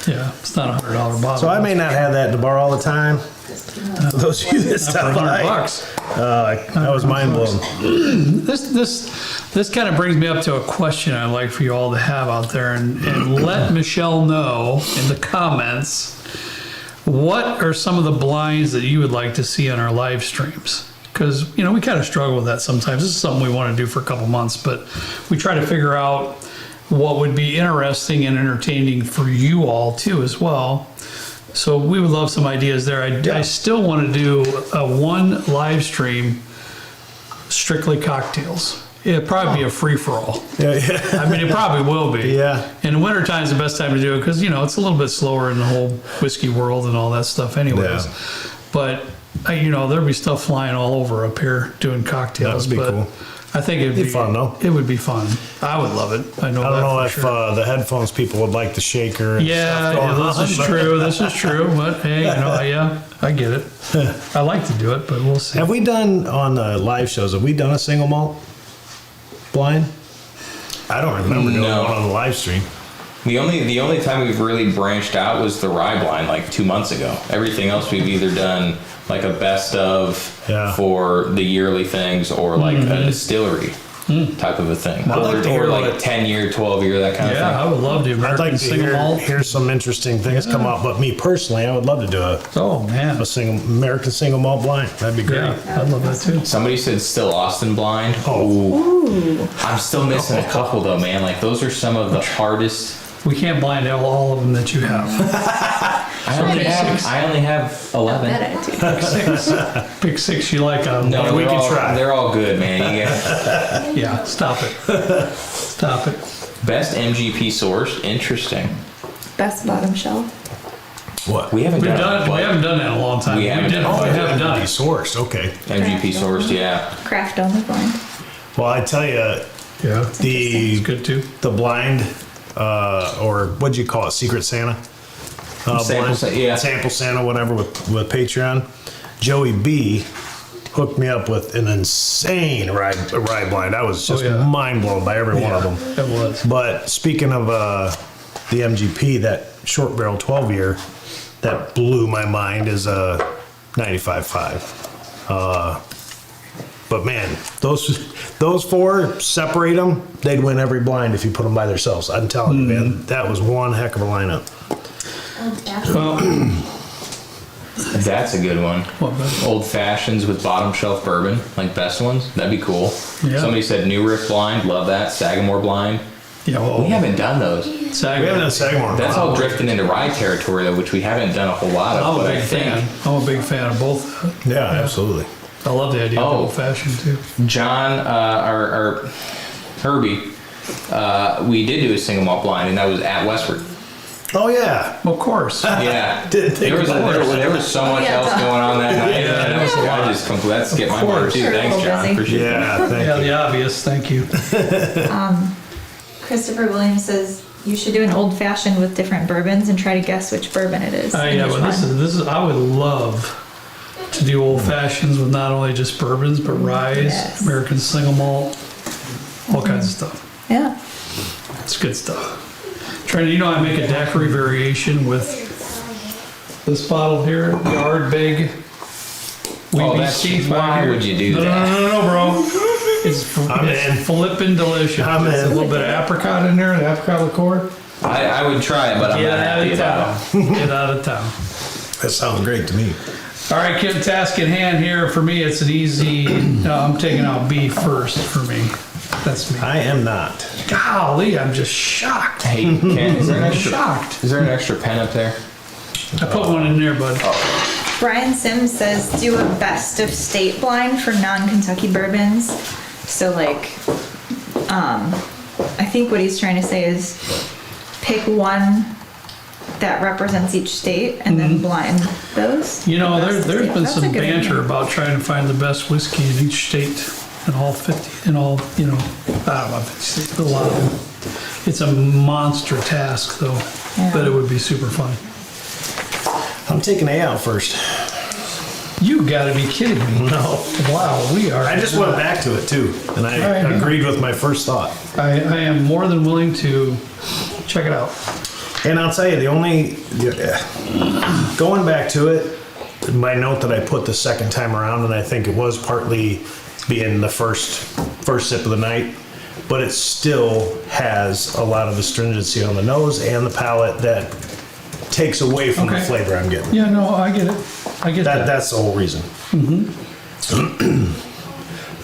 Yeah, it's not $100 bottle. So I may not have that in the bar all the time. For those of you that for stop by, $100. that was mind blowing. This kind of brings me up to a question I'd like for you all to have out there, and let Michelle know in the comments what are some of the blinds that you would like to see on our live streams. Because, you know, we kind of struggle with that sometimes. This is something we want to do for a couple months, but we try to figure out what would be interesting and entertaining for you all too as well. So we would love some ideas there. I still want to do a one live stream strictly cocktails. It'd probably be a free-for-all. Yeah, yeah. I mean, it probably will be. Yeah. And wintertime is the best time to do it because, you know, it's a little bit slower in the whole whiskey world and all that stuff anyways. Yeah. But, you know, there'd be stuff flying all over up here doing cocktails. That would be but cool. I think it'd be fun, though. It would be fun. I would love it. I know I don't that know for if sure. the headphones people would like the shaker. And Yeah, stuff going this on, is but- true. This is true. But hey, you know, yeah, I get it. I like to do it, but we'll see. Have we done on the live shows? Have we done a single malt blind? I don't remember doing No. one on the live stream. The only time we've really branched out was the rye blind like 2 months ago. Everything else we've either done like a best of Yeah. for the yearly things or like a distillery. type of a thing. I'd like to hear or like what- 10-year, 12-year, that kind Yeah, I of would love the I'd American like to single malt. hear some interesting things come out, but me personally, I would love to do Oh man, a single American single malt blind. That'd be great. yeah, I'd love that too. thing. Somebody said still Austin blind. Oh. Ooh. I'm still missing a couple though, man. Like those are some of the hardest. We can't blind all of them that you have. I only have 11. Bet I do. Pick 6 you like. No, we they're can all, try. They're all good, man. You get Yeah, stop it. Stop it. best MGP source. Interesting. Best bottom shelf. What? We haven't We done haven't done that in a long time. We haven't done it. We haven't done Be it. sourced. Okay. MGP sourced. Yeah. Craft only blind. Well, I tell you, Yeah, the it's good too. the blind, or what'd you call it? Secret Santa? Sample Sa- yeah. Sample Santa, whatever, with Patreon. Joey B hooked me up with an insane ride blind. I was just yeah. mind blown by every one of them. It was. But speaking of the MGP, that short barrel 12-year that blew my mind is a 95.5. But man, those four, separate them, they'd win every blind if you put them by themselves. I'm telling you, man, that was one heck of a lineup. Well, That's a good one. what, but- Old fashions with bottom shelf bourbon, like best ones. That'd be cool. Yeah. Somebody said New Riff blind. Love that. Sagamore blind. yeah, well, We haven't done those. We haven't done Sagamore. in a That's while. all drifting into rye territory though, which we haven't done a whole lot of. I'm a but I big think fan. I'm a big fan of both. Yeah, absolutely. I love the idea Oh. of old fashioned too. John or Herbie, we did do a single malt blind, and that was at Westward. Oh yeah. Of course. Yeah, Didn't think there was about it. there was so much yeah, else John. going on that night. Yeah, and there was a lot. I just that skipped my mind too. course. Thanks, Sure, John. busy. Appreciate it. Yeah, thank Yeah, you. the obvious. Thank you. Christopher Williams says you should do an old fashioned with different bourbons and try to guess which bourbon it is. and Yeah, which but one. this is. I would love to do old fashions with not only just bourbons but ryes, Yes. American single malt, all kinds of stuff. Yeah. It's good stuff. Trying to, I make a daiquiri variation with this bottle here, the Ardbeg. Oh, that's- why would you do no, that? No, bro. It's I'm in. flippin' delicious. I'm There's a in. little bit of apricot in there, the apricot liqueur. I would try it, but I'm Get not out happy of about it. town. Get out of town. That sounds great to me. All right, Kim, task in hand here. For me, it's an easy. No, I'm taking out B first for me. That's me. I am not. Golly, I'm just shocked. Hey, Ken, is there an extra? Shocked. Is there an extra pen up there? I put one in there, bud. Brian Sims says do a best of state blind for non-Kentucky bourbons. So like, I think what he's trying to say is pick one that represents each state and then blind those. You know, Best of there's state. been That's a some good idea. banter about trying to find the best whiskey in each state, in all 50, in all, I don't know, 50 states, but a lot of them. It's a monster task, though, Yeah. but it would be super fun. I'm taking A out first. You gotta be kidding me. No. Wow, we are. I just went back to it too, and I All right. agreed with my first thought. I am more than willing to check it out. And I'll tell you, going back to it, my note that I put the second time around, and I think it was partly being the first sip of the night, but it still has a lot of astringency on the nose and the palate that takes away from the Okay. flavor I'm getting. Yeah, no, I get it. I get that. That's the whole reason.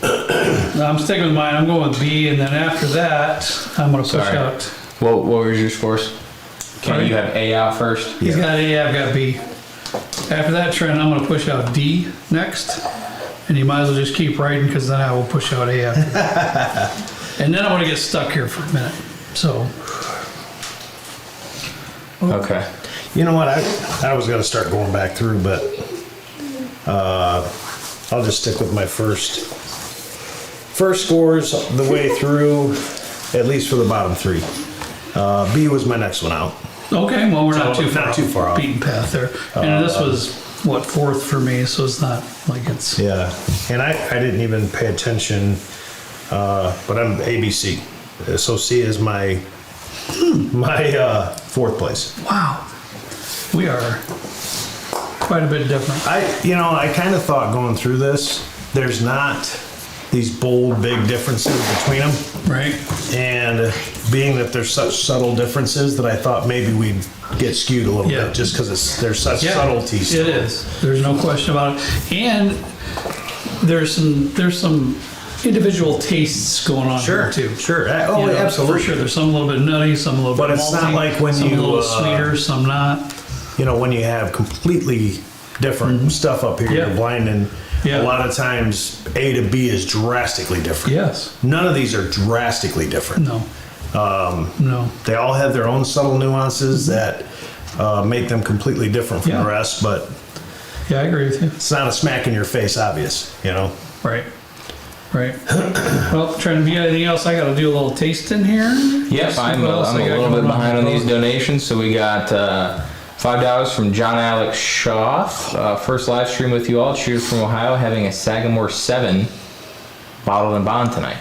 I'm sticking with mine. I'm going with B, and then after that, I'm gonna push Sorry. out. What was your scores? Ken, Sorry? you have A out first. He's got A, I've got B. After that, Trent, I'm gonna push out D next, and you might as well just keep writing, because then I will push out A after that. And then I'm gonna get stuck here for a minute. So, Okay. You know what? I was going to start going back through, but I'll just stick with my first scores the way through, at least for the bottom three. B was my next one out. okay, well, we're not So, too far not too far off. beaten path there. And this was, what, fourth for me, so it's not like it's, Yeah, and I didn't even pay attention, but I'm ABC. So C is my fourth place. wow. We are quite a bit different. I kind of thought going through this, there's not these bold, big differences between them. Right. And being that there's such subtle differences that I thought maybe we'd get skewed a little Yeah. bit just because there's such Yeah, subtleties. It is. There's no question about it. And there's some individual tastes going on here too. Sure. You Oh, know, absolutely. For sure. There's some a little bit nutty, some a little But bit it's malty, not like when some you, a little sweeter, some not. You know, when you have completely different stuff up here, Yeah. you're blind, and Yeah. a lot of times A to B is drastically different. Yes. None of these are drastically different. No. No. They all have their own subtle nuances that make them completely different from Yeah. the rest, but Yeah, I agree with you. it's not a smack in your face, obvious, you know? Right. Right. Well, trying to be anything else, I got to do a little tasting here. Yep, See I'm what else a I got little going bit behind on these both. donations. So we got $5 from John Alex Schaff. First live stream with you all. Cheers from Ohio, having a Sagamore 7 bottle and bond tonight.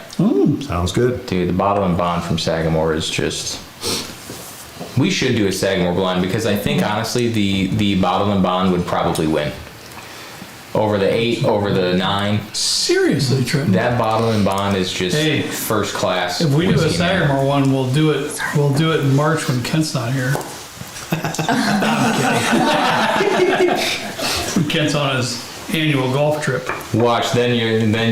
Sounds good. Dude, the bottle and bond from Sagamore is just... We should do a Sagamore blind because I think, honestly, the bottle and bond would probably win. Over the 8, over the 9. Seriously, Trent. That bottle and bond is just Hey, first class. If we do a whiskey, man. Sagamore one, we'll do it. We'll do it in March when Kent's not here. When Kent's on his annual golf trip. Watch, then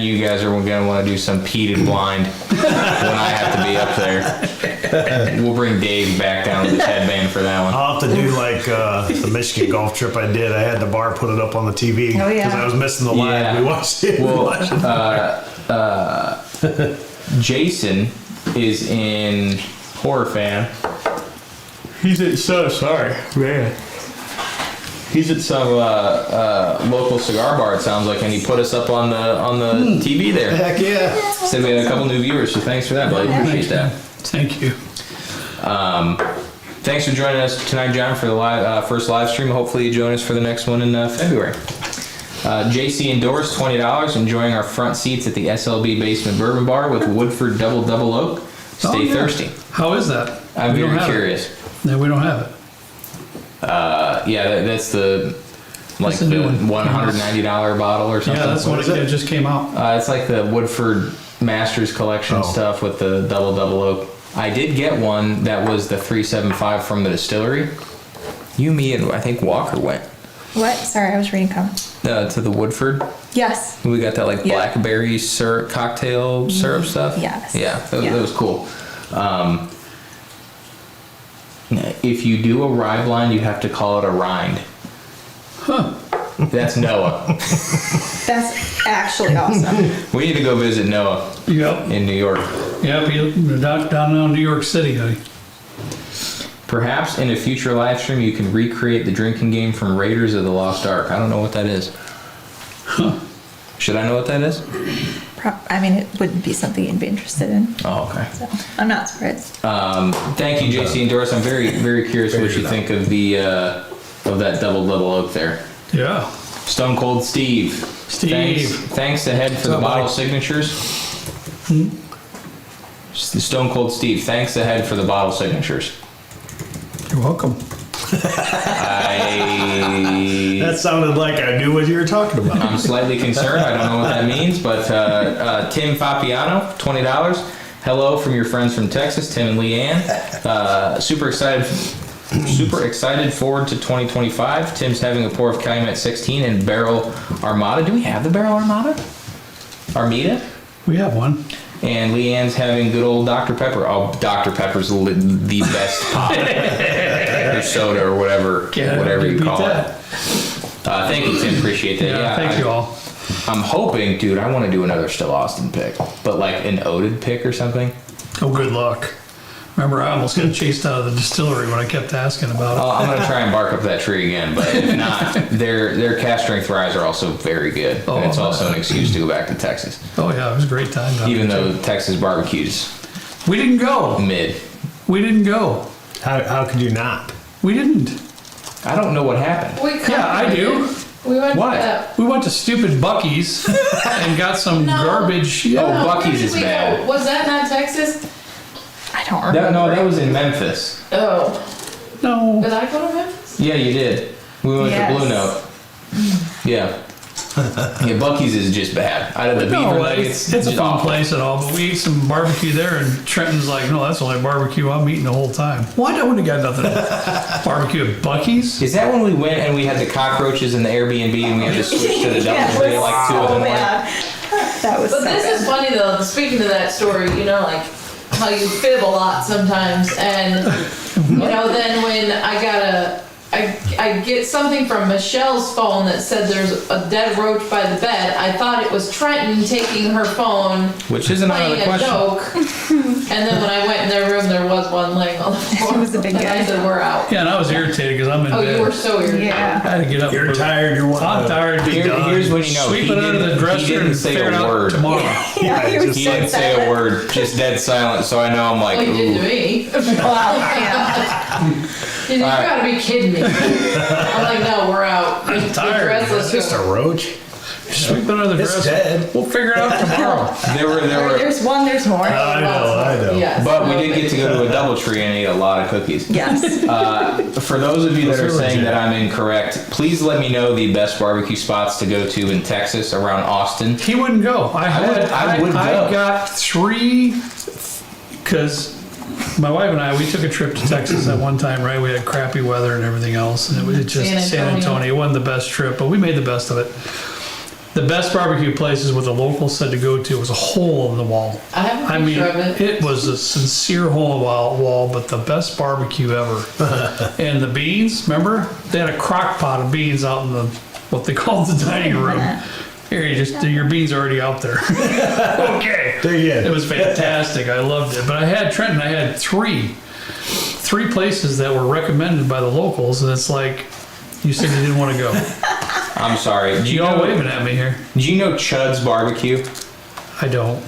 you guys are gonna want to do some peated blind when I have to be up there. We'll bring Dave back down with his headband for that one. I'll have to do like the Michigan golf trip I did. I had the bar put it up on the TV Oh, yeah. because I was missing the line. Yeah. We watched it. Well, Jason is in horror fan. He's at sorry, man. He's at some local cigar bar. It sounds like, and he put us up on the TV there. Heck yeah. Said we had a couple new viewers, so thanks for that, buddy. Appreciate that. Thank you. Thanks for joining us tonight, John, for the first live stream. Hopefully you join us for the next one in February. JC endorsed $20, enjoying our front seats at the SLB Basement Bourbon Bar with Woodford Double Oak. Stay Oh, yeah. thirsty. How is that? I'm We don't very have it. curious. No, we don't have it. Yeah, that's the That's the new one. $190 bottle or something. Yeah, that's what it just came out. It's like the Woodford Masters Collection stuff with the double oak. I did get one that was the 375 from the distillery. You, me, and I think Walker went What? Sorry, I was reading comments. to the Woodford. Yes. We got that like Yeah. blackberry syrup, cocktail syrup stuff. Yes. Yeah, that Yeah. was cool. If you do a rye blind, you have to call it a rind. Huh. That's Noah. That's actually awesome. We need to go visit Noah Yep. in New York. Yep. Down in New York City, honey. Perhaps in a future live stream, you can recreate the drinking game from Raiders of the Lost Ark. I don't know what that is. Huh. Should I know what that is? I mean, it wouldn't be something you'd be interested in. Oh, okay. So I'm not surprised. Thank you, JC and Doris. I'm very, very curious what you think of the of that double oak there. Yeah. Stone Cold Steve. Steve. Thanks to Head for the bottle signatures. Stone Cold Steve. Thanks to Head for the bottle signatures. You're welcome. That sounded like I knew what you were talking about. I'm slightly concerned. I don't know what that means, but Tim Fapiano, $20. Hello from your friends from Texas, Tim and Leanne. Super excited forward to 2025. Tim's having a pour of Calumet 16 and Barrel Armada. Do we have the Barrel Armada? Armida? We have one. And Leanne's having good old Dr. Pepper. Oh, Dr. Pepper's the best pop. Or soda or whatever you call it. Thank you, Tim. Appreciate that. Yeah, thank you all. I'm hoping, dude, I want to do another Still Austin pick, but like an Oded pick or something. Oh, good luck. Remember, I almost got chased out of the distillery when I kept asking about it. I'm going to try and bark up that tree again, but if not, their cast strength ryes are also very good. And it's also an excuse to go back to Texas. Oh, yeah, it was a great time down Even there, though Texas barbecue's too. We didn't go. mid. We didn't go. How could you not? We didn't. I don't know what happened. Yeah, I do. We went What? to We went to stupid Bucky's and got some garbage. Yeah. Oh, Bucky's is where did we bad. go? Was that not Texas? I don't remember. No, that was in Memphis. Oh. No. Did I go to Memphis? Yeah, you did. We went Yes. to Blue Note. Yeah. Yeah, Bucky's is just bad. Out of the beaver No, nuggets, it's a just fun awful. place and all, but we ate some barbecue there, and Trenton's like, no, that's the only barbecue I'm eating the whole time. Why don't we got nothing? Barbecue at Bucky's? Is that when we went and we had the cockroaches in the Airbnb and we had to switch to the Yeah, double? it was Like 2 of so them. bad. That was But so this bad. is funny though, speaking to that story, you know, like how you fib a lot sometimes, and you know, then when I get something from Michelle's phone that said there's a dead roach by the bed. I thought it was Trenton taking her phone, Which isn't out of playing the a question. joke. And then when I went in their room, there was one laying on the floor. It was a big And I guy. said, "We're out." Yeah, and I was irritated because I'm in Oh, bed. you were so irritated. I Yeah. had to get up. You're tired. You're wanting I'm to tired. be done. Here's what you know. Sweep He it under the didn't- dresser he didn't and say figure it a out word. tomorrow. Yeah, he was He so didn't say a silent. word, just dead silent. So I know I'm like, Like you did to ooh. me. Wow, yeah. You gotta be kidding me. I'm like, no, we're out. I'm tired. It's just a roach. Sweep it under the It's dresser. dead. We'll figure it out tomorrow. There were. There's one, there's more. I know. Yes. But we did get to go to a DoubleTree and ate a lot of cookies. Yes. For those of you that Those are are saying legit. that I'm incorrect, please let me know the best barbecue spots to go to in Texas around Austin. He wouldn't go. I would I go. got 3 because my wife and I, we took a trip to Texas at one time, right? We had crappy weather and everything else, and it was just San San Antonio. Antonio. It wasn't the best trip, but we made the best of it. The best barbecue places what the locals said to go to was a hole in the wall. I have a I mean, picture of it. it was a sincere hole in the wall, but the best barbecue ever. And the beans, remember? They had a crock pot of beans out in the, what they called the dining room. Here, your beans are already out there. Okay. There you It go. was fantastic. I loved it. But I had Trenton, I had three places that were recommended by the locals, and it's like, you said you didn't want to go. I'm sorry. Do you You all know? waving at me here. Do you know Chud's Barbecue? I don't.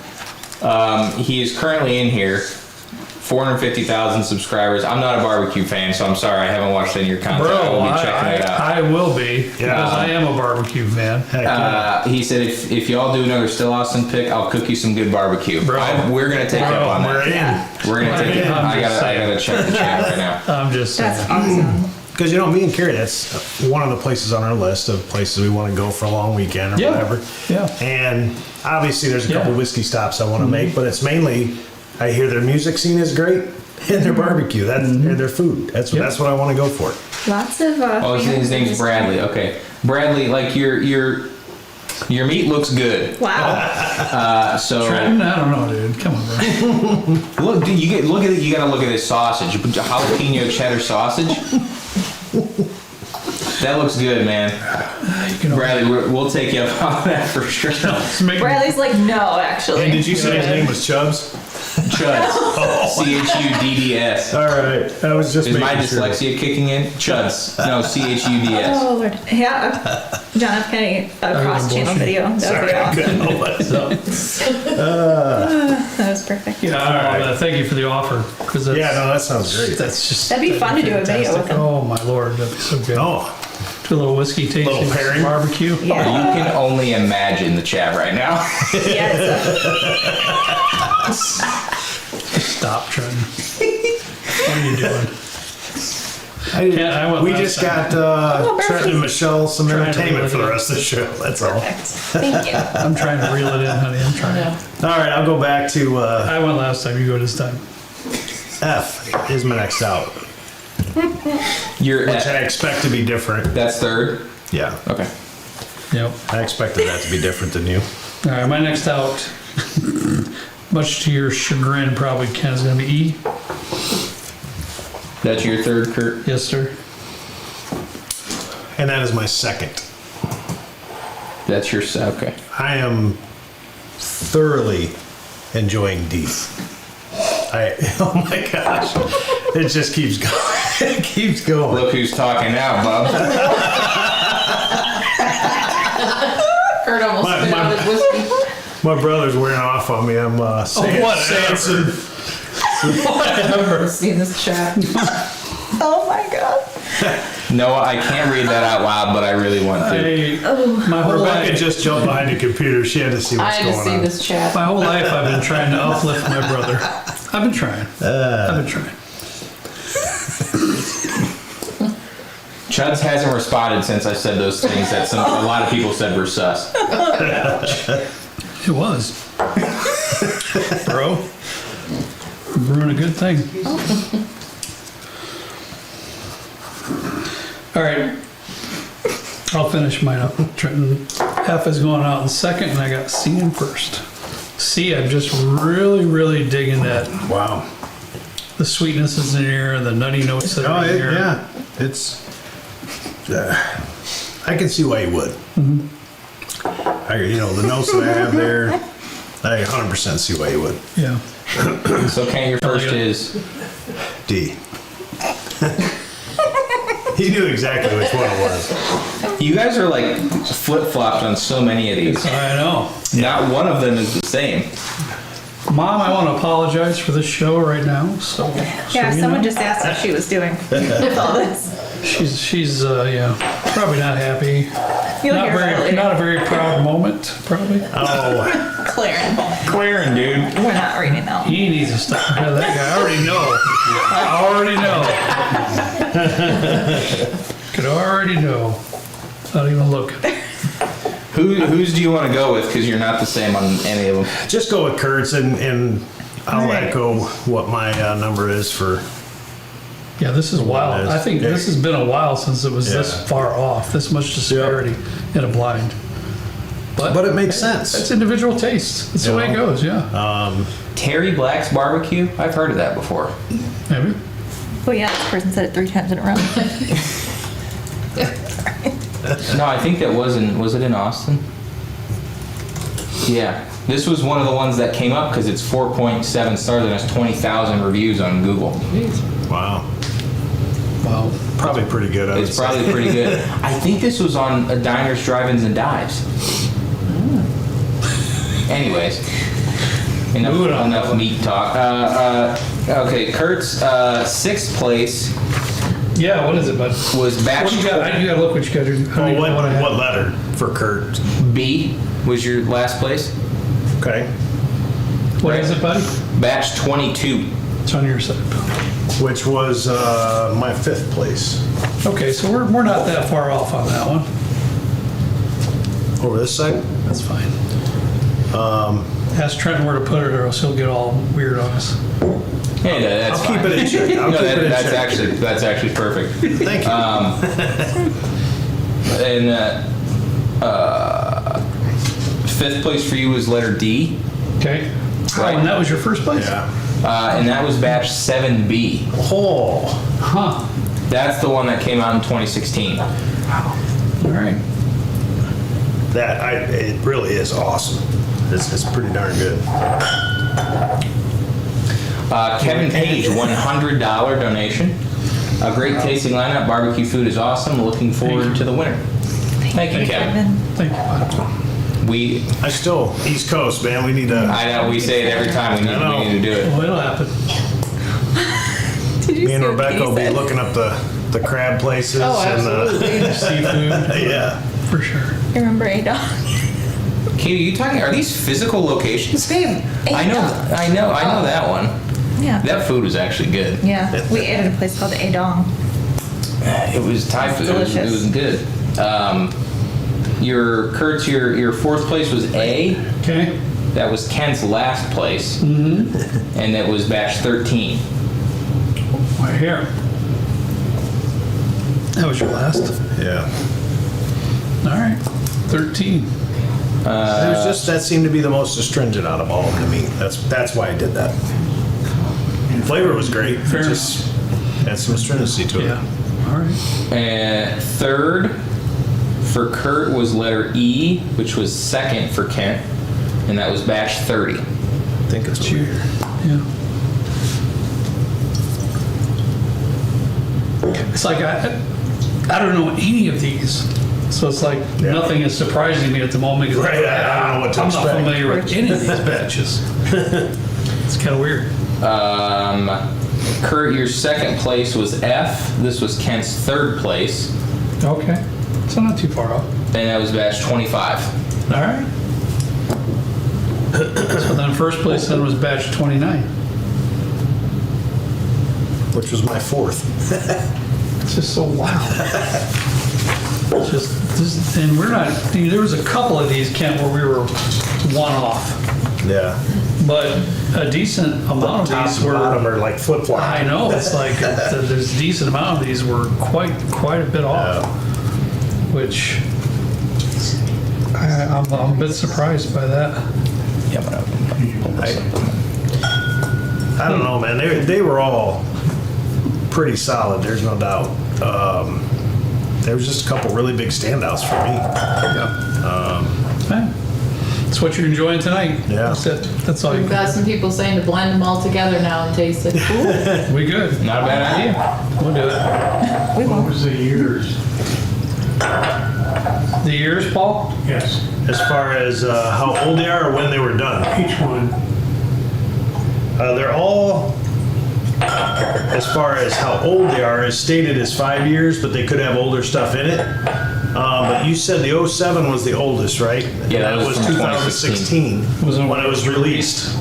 He is currently in here. 450,000 subscribers. I'm not a barbecue fan, so I'm sorry I haven't watched any of your content. I will Bro, be checking it out. I will be, because Yeah. I am a barbecue fan. Heck yeah. He said if y'all do another Still Austin pick, I'll cook you some good barbecue. Bro. We're gonna take up on We're that. in. We're gonna take it. I'm I just gotta saying. check the chat right now. I'm just saying. That's awesome. Because, you know, me and Carrie, that's one of the places on our list of places we want to go for a long weekend or Yeah. whatever. Yeah. And obviously there's a couple Yeah. whiskey stops I want to make, but it's mainly, I hear their music scene is great and their barbecue, and their food. That's Yeah. that's what I want to go for. Lots of. Oh, his name's Bradley. Okay, Bradley. Like your meat looks good. Wow. So Trenton, I don't know, dude. Come on, bro. look, dude, look at it. You gotta look at this sausage. You put jalapeno cheddar sausage. That looks good, man. Bradley, we'll take you up on that for sure. Let's make- Bradley's like, no, actually. And did you say his name was Chubbs? Chuds. CHUDDS. All right. I was just Is my making sure. dyslexia kicking in? Chuds. No, CHUDS. Oh, Lord. Yeah. John F. Kennedy, a cross-channel video. That Sorry, was I awesome. couldn't know what. That was perfect. Yeah, I don't know, thank you for the offer. Because Yeah, no, that sounds great. that's just. That'd be fun to do a video with fantastic. him. Oh, my Lord. That'd be so good. Oh, Do a little whiskey tasting. Little pairing. Barbecue. Yeah. You can only imagine the chat right now. Yeah, Stop, Trenton. What are you doing? I went we last just time. got Trent and Michelle some Trying to entertainment live for the it. rest of the show. That's all. perfect. Thank you. I'm trying to reel it in, honey. I'm trying. All right, I'll go back to I went last time. You go this time. F is my next out, You're which I expect to be different. that's third. Yeah, Okay. Yep. I expected that to be different than you. All right, my next out, much to your chagrin, probably Ken, is going to be E. That's your third, Kurt. Yes, sir. And that is my second. That's your okay. I am thoroughly enjoying D. Oh my gosh, it just keeps going. It keeps going. Look who's talking now, Bob. Kurt almost My- spit my- out his whiskey. My brother's wearing off on me. I'm saying, whatever. Whatever. See this chat. Oh my God. Noah, I can't read that out loud, but I really want to. My whole Rebecca life, just jumped behind the computer. She had to see I what's had to going see on. this chat. my whole life, I've been trying to uplift my brother. I've been trying. I've been trying. Chuds hasn't responded since I said those things that a lot of people said were sus. It was. Bro. Brewing a good thing. All right. I'll finish mine up. Trenton F is going out in second, and I got C in first. C, I'm just really digging that. Wow. The sweetness is in here, the nutty notes that are in here. Yeah. It's. I can see why you would. The notes that I have there, I 100% see why you would. Yeah. So Kent, your first is D. He knew exactly which one it was. you guys are like flip-flopped on so many of these. I know. Not one of them is the same. Mom, I want to apologize for this show right now. So Yeah, you someone know. just asked what she was doing with all this. She's probably not happy. You'll hear about it later. Not a very proud moment, probably. Oh, Claren, dude. We're not reading that one. He needs to stop. Yeah, that guy, I already know. Could already know. Not even look. Whose do you want to go with? Because you're not the same on any of them. just go with Kurt's and I'll Right. echo what my number is for. Yeah, this is wild. I think this has been a while since it was this Yeah. far off, this much disparity in a blind. But it makes sense. It's individual taste. That's the way it goes, yeah. Terry Black's Barbecue? I've heard of that before. Maybe. Oh yeah, this person said it 3 times in a row. No, I think that was it in Austin? Yeah. This was one of the ones that came up because it's 4.7 stars and has 20,000 reviews on Google. Wow. Wow. Probably pretty good. I would It's say. probably pretty good. I think this was on Diners, Drive-Ins, and Dives. Anyways, enough meat talk. Okay, Kurt's sixth place Yeah, what is it, bud? was batch What you got? You gotta look what you got to do. I don't Well, even know what I have. what letter for Kurt? B was your last place. Okay. What is it, buddy? Batch 22. It's on your side. Which was my 5th place. Okay, so we're not that far off on that one. Over this side? That's fine. Ask Trenton where to put it, or else he'll get all weird on us. Hey, that's I'll fine. keep it in check. I'll No, keep it in that's check. actually perfect. Thank you. And fifth place for you was letter D, Okay. Right. Oh, and that was your first place? Yeah. and that was batch 7B. Oh. Huh. That's the one that came out in 2016. All right. It really is awesome. It's pretty darn good. Kevin Page, $100 donation. A great tasting lineup. Barbecue food is awesome. Looking forward to the winner. Thank you, Kevin. Thank you, bud. I still, East Coast, man, we need to. I know, we say it every time. We need to do it. Well, it'll happen. Did you Me and see what Rebecca Katie will be said? looking up the crab places. Oh, and absolutely. Seafood. yeah. For sure. You remember A-Dog? Katie, are you talking? Are these physical locations? Babe, I know that one. Yeah. That food was actually good. Yeah, we ate at a place called A-Dong. It was Thai food. Delicious. It was good. Kurt's your fourth place was A. Okay. That was Kent's last place, and it was batch 13. Right here. That was your last? Yeah. All right. 13. It was just, that seemed to be the most astringent out of all of them to me. That's why I did that. Flavor was great. Fair It just had some astringency to it. Yeah. All right. And third for Kurt was letter E, which was second for Kent, and that was batch 30. I think it's Cheer. weird. Yeah. It's like I don't know any of these, so it's like nothing is surprising me at the moment. 'Cause Right, I don't know what to I'm expect. not familiar with any of these batches. It's kind of weird. Kurt, your second place was F. This was Kent's third place, Okay, so not too far off. and that was batch 25. All right. So then first place then was batch 29. Which was my 4th. It's just so wild. And we're not, there was a couple of these, Kent, where we were one off, Yeah. but a decent amount Top of these and were. bottom are like flip flop. I know, it's like, there's a decent amount of these were quite a bit off, which I'm a bit surprised by that. Yeah, but I don't know, man. They were all pretty solid. There's no doubt. There was just a couple really big standouts for me. Okay. That's what you're enjoying tonight. Yeah. That's it. That's all you We've got got. some people saying to blend them all together now and taste it. Ooh. We good. not a bad idea. We'll do it. We What won't. was the years? The years, Paul? Yes, As far as how old they are or when they were done, each one. they're all, as far as how old they are, is stated as 5 years, but they could have older stuff in it. But you said the 07 was the oldest, right? Yeah, that was from 2016 Was it when it was released.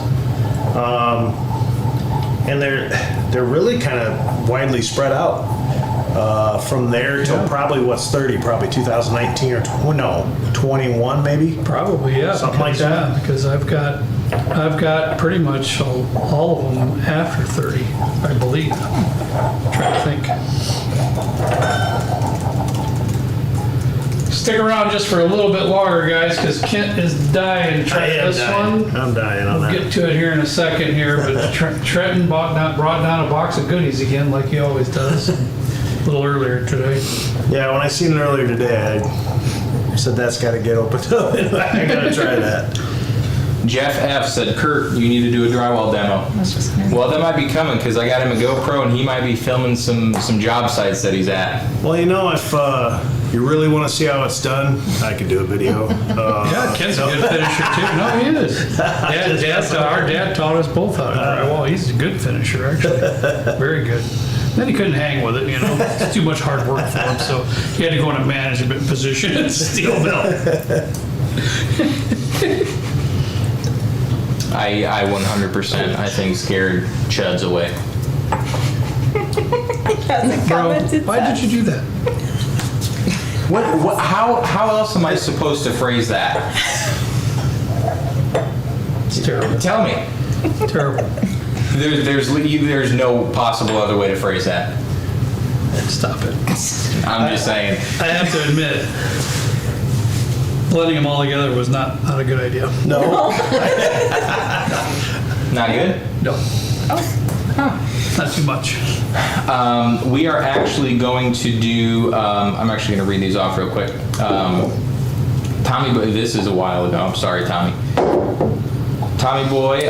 And they're really kind of widely spread out. From there till probably what's 30, probably 2019 or 21 maybe. Probably, yeah. Something like because- that. Yeah, because I've got pretty much all of them after 30, I believe. I'm trying to think. Stick around just for a little bit longer, guys, because Kent is dying to I try am this dying. one. I'm dying on We'll that. get to it here in a second here, but Trenton brought down a box of goodies again, like he always does, a little earlier today. Yeah, when I seen it earlier today, I said that's got to get opened up. I got to try that. Jeff F said, Kurt, you need to do a drywall demo. That's just gonna- Well, that might be coming because I got him a GoPro and he might be filming some job sites that he's at. Well, you know, if you really want to see how it's done, I could do a video. Yeah, Kent's a good finisher too. No, he is. Our dad taught us both how to drywall. He's a good finisher, actually. Very good. Then he couldn't hang with it, you know. It's too much hard work for him, so he had to go in a management position at Steel Mill. I 100% I think scared chuds away. Hasn't Bro, commented why that. did you do that? How else am I supposed to phrase that? It's terrible. Tell me. Terrible. There's no possible other way to phrase that. Stop it. I'm just saying. I have to admit, blending them all together was not a good idea. No. Not good? No. Not too much. We are actually going to do, I'm actually going to read these off real quick. Tommy, this is a while ago. I'm sorry, Tommy. Tommy Boy,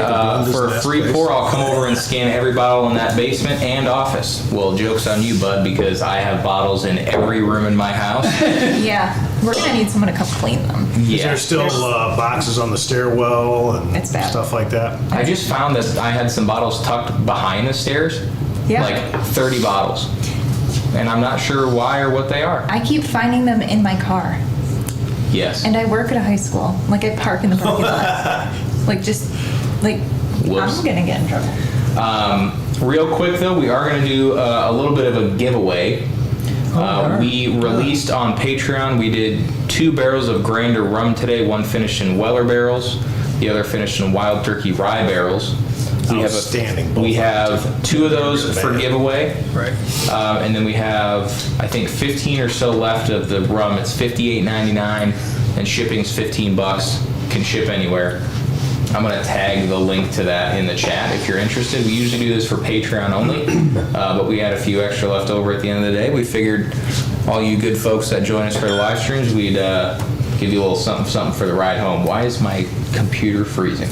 for a free pour, I'll come over and scan every bottle in that basement and office. Well, joke's on you, bud, because I have bottles in every room in my house. Yeah, we're gonna need someone to come clean them. Is there still boxes on the stairwell and It's bad. stuff like that? I just found that I had some bottles tucked behind the stairs. Yeah. Like 30 bottles. And I'm not sure why or what they are. I keep finding them in my car, Yes. and I work at a high school. Like I park in the parking lot. Like Whoops. I'm gonna get in trouble. Real quick though, we are going to do a little bit of a giveaway. alright. We released on Patreon, we did 2 barrels of Grander rum today, one finished in Weller barrels, the other finished in Wild Turkey rye barrels. Outstanding. We have 2 of those for Bad. giveaway. Right. And then we have, I think, 15 or so left of the rum. It's $58.99 and shipping's $15. Can ship anywhere. I'm going to tag the link to that in the chat if you're interested. We usually do this for Patreon only, but we had a few extra left over at the end of the day. We figured all you good folks that join us for the live streams, we'd give you a little something for the ride home. Why is my computer freezing?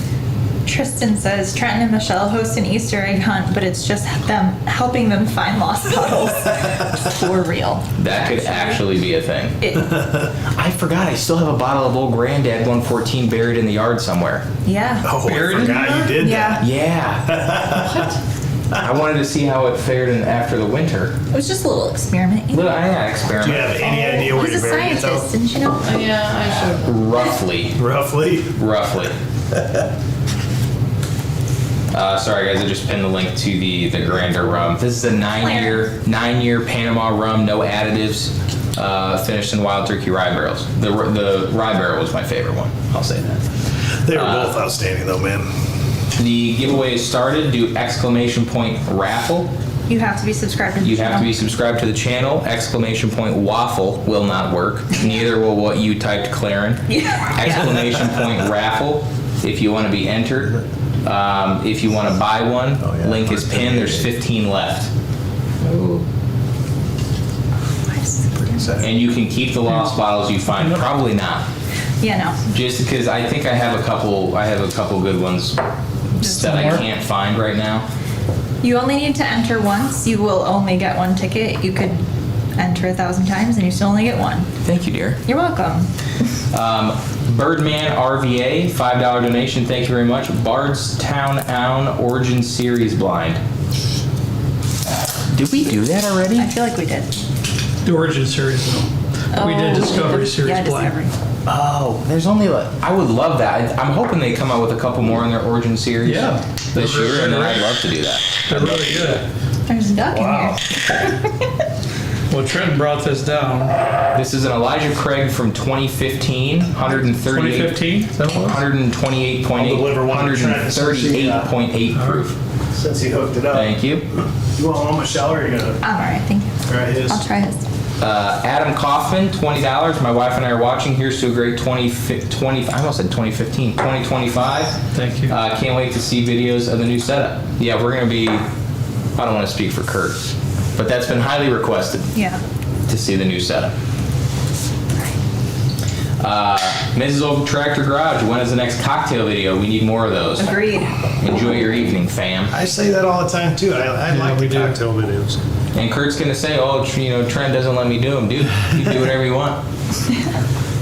Tristan says Trenton and Michelle host an Easter egg hunt, but it's just them helping them find lost bottles. For real. That could actually be a thing. I forgot. I still have a bottle of Old Granddad 114 buried in the yard somewhere. Yeah. Oh, I Buried in forgot you did Yeah. that. Yeah. What? I wanted to see how it fared after the winter. It was just a little experiment. Little Do experiment. you have any idea where He's you a buried it scientist, though? didn't you know? Yeah, I should. Roughly. Roughly? Sorry guys, I just pinned the link to the Grander rum. This is a 9-year Panama rum, no additives, finished in wild turkey rye barrels. The rye barrel was my favorite one. I'll say that. They were both outstanding though, man. The giveaway is started. Do exclamation point raffle. You have to be subscribed to the You channel. have to be subscribed to the channel. Exclamation point waffle will not work. Neither will what you typed, Claren. Exclamation point raffle if you want to be entered. If you want to buy one, link is pinned. There's 15 left. And you can keep the lost bottles you find. Probably not. Yeah, no. Just because I think I have a couple good ones that I can't find right now. You only need to enter once. You will only get one ticket. You could enter 1,000 times and you still only get one. Thank you, dear. You're welcome. Birdman RVA, $5 donation. Thank you very much. Bardstown Own Origin Series blind. Did we do that already? I feel like we did. The Origin Series, though. We did Discovery Series Yeah, blind. Discovery. Oh, there's only I would love that. I'm hoping they come out with a couple more in their Origin Series this year, and then I'd love to do that. They're really good. There's a duck in here. Well, Trent brought this down. This is an Elijah Craig from 2015, 138. 2015? Is that what it was? 128.8. I'll deliver one to Trent since he, 138.8 proof. Since he hooked it up. Thank you. You want one, Michelle, or are you gonna I'm all right, thank you. try his? I'll try his. Adam Kaufman, $20. My wife and I are watching. Here's to a great 20, I almost said 2015, 2025. Thank you. Can't wait to see videos of the new setup. Yeah, we're going to be, I don't want to speak for Kurt, but that's been highly requested Yeah. to see the new setup. Mrs. Old Tractor Garage, when is the next cocktail video? We need more of those. Agreed. Enjoy your evening, fam. I say that all the time too. I like we the do. cocktail videos. And Kurt's going to say, oh, Trent doesn't let me do them. Dude, you do whatever you want.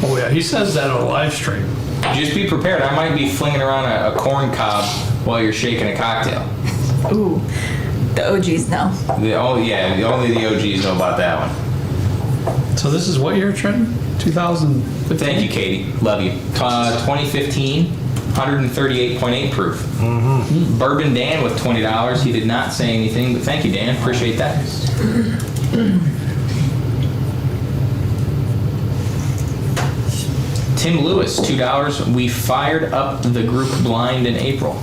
Oh, yeah. He says that on a live stream. Just be prepared. I might be flinging around a corn cob while you're shaking a cocktail. Ooh. The OGs know. Only the OGs know about that one. So this is what year, Trent? 2015? Thank you, Katie. Love you. 2015, 138.8 proof. Mm-hmm. Bourbon Dan with $20. He did not say anything, but thank you, Dan. Appreciate that. Tim Lewis, $2. We fired up the group blind in April.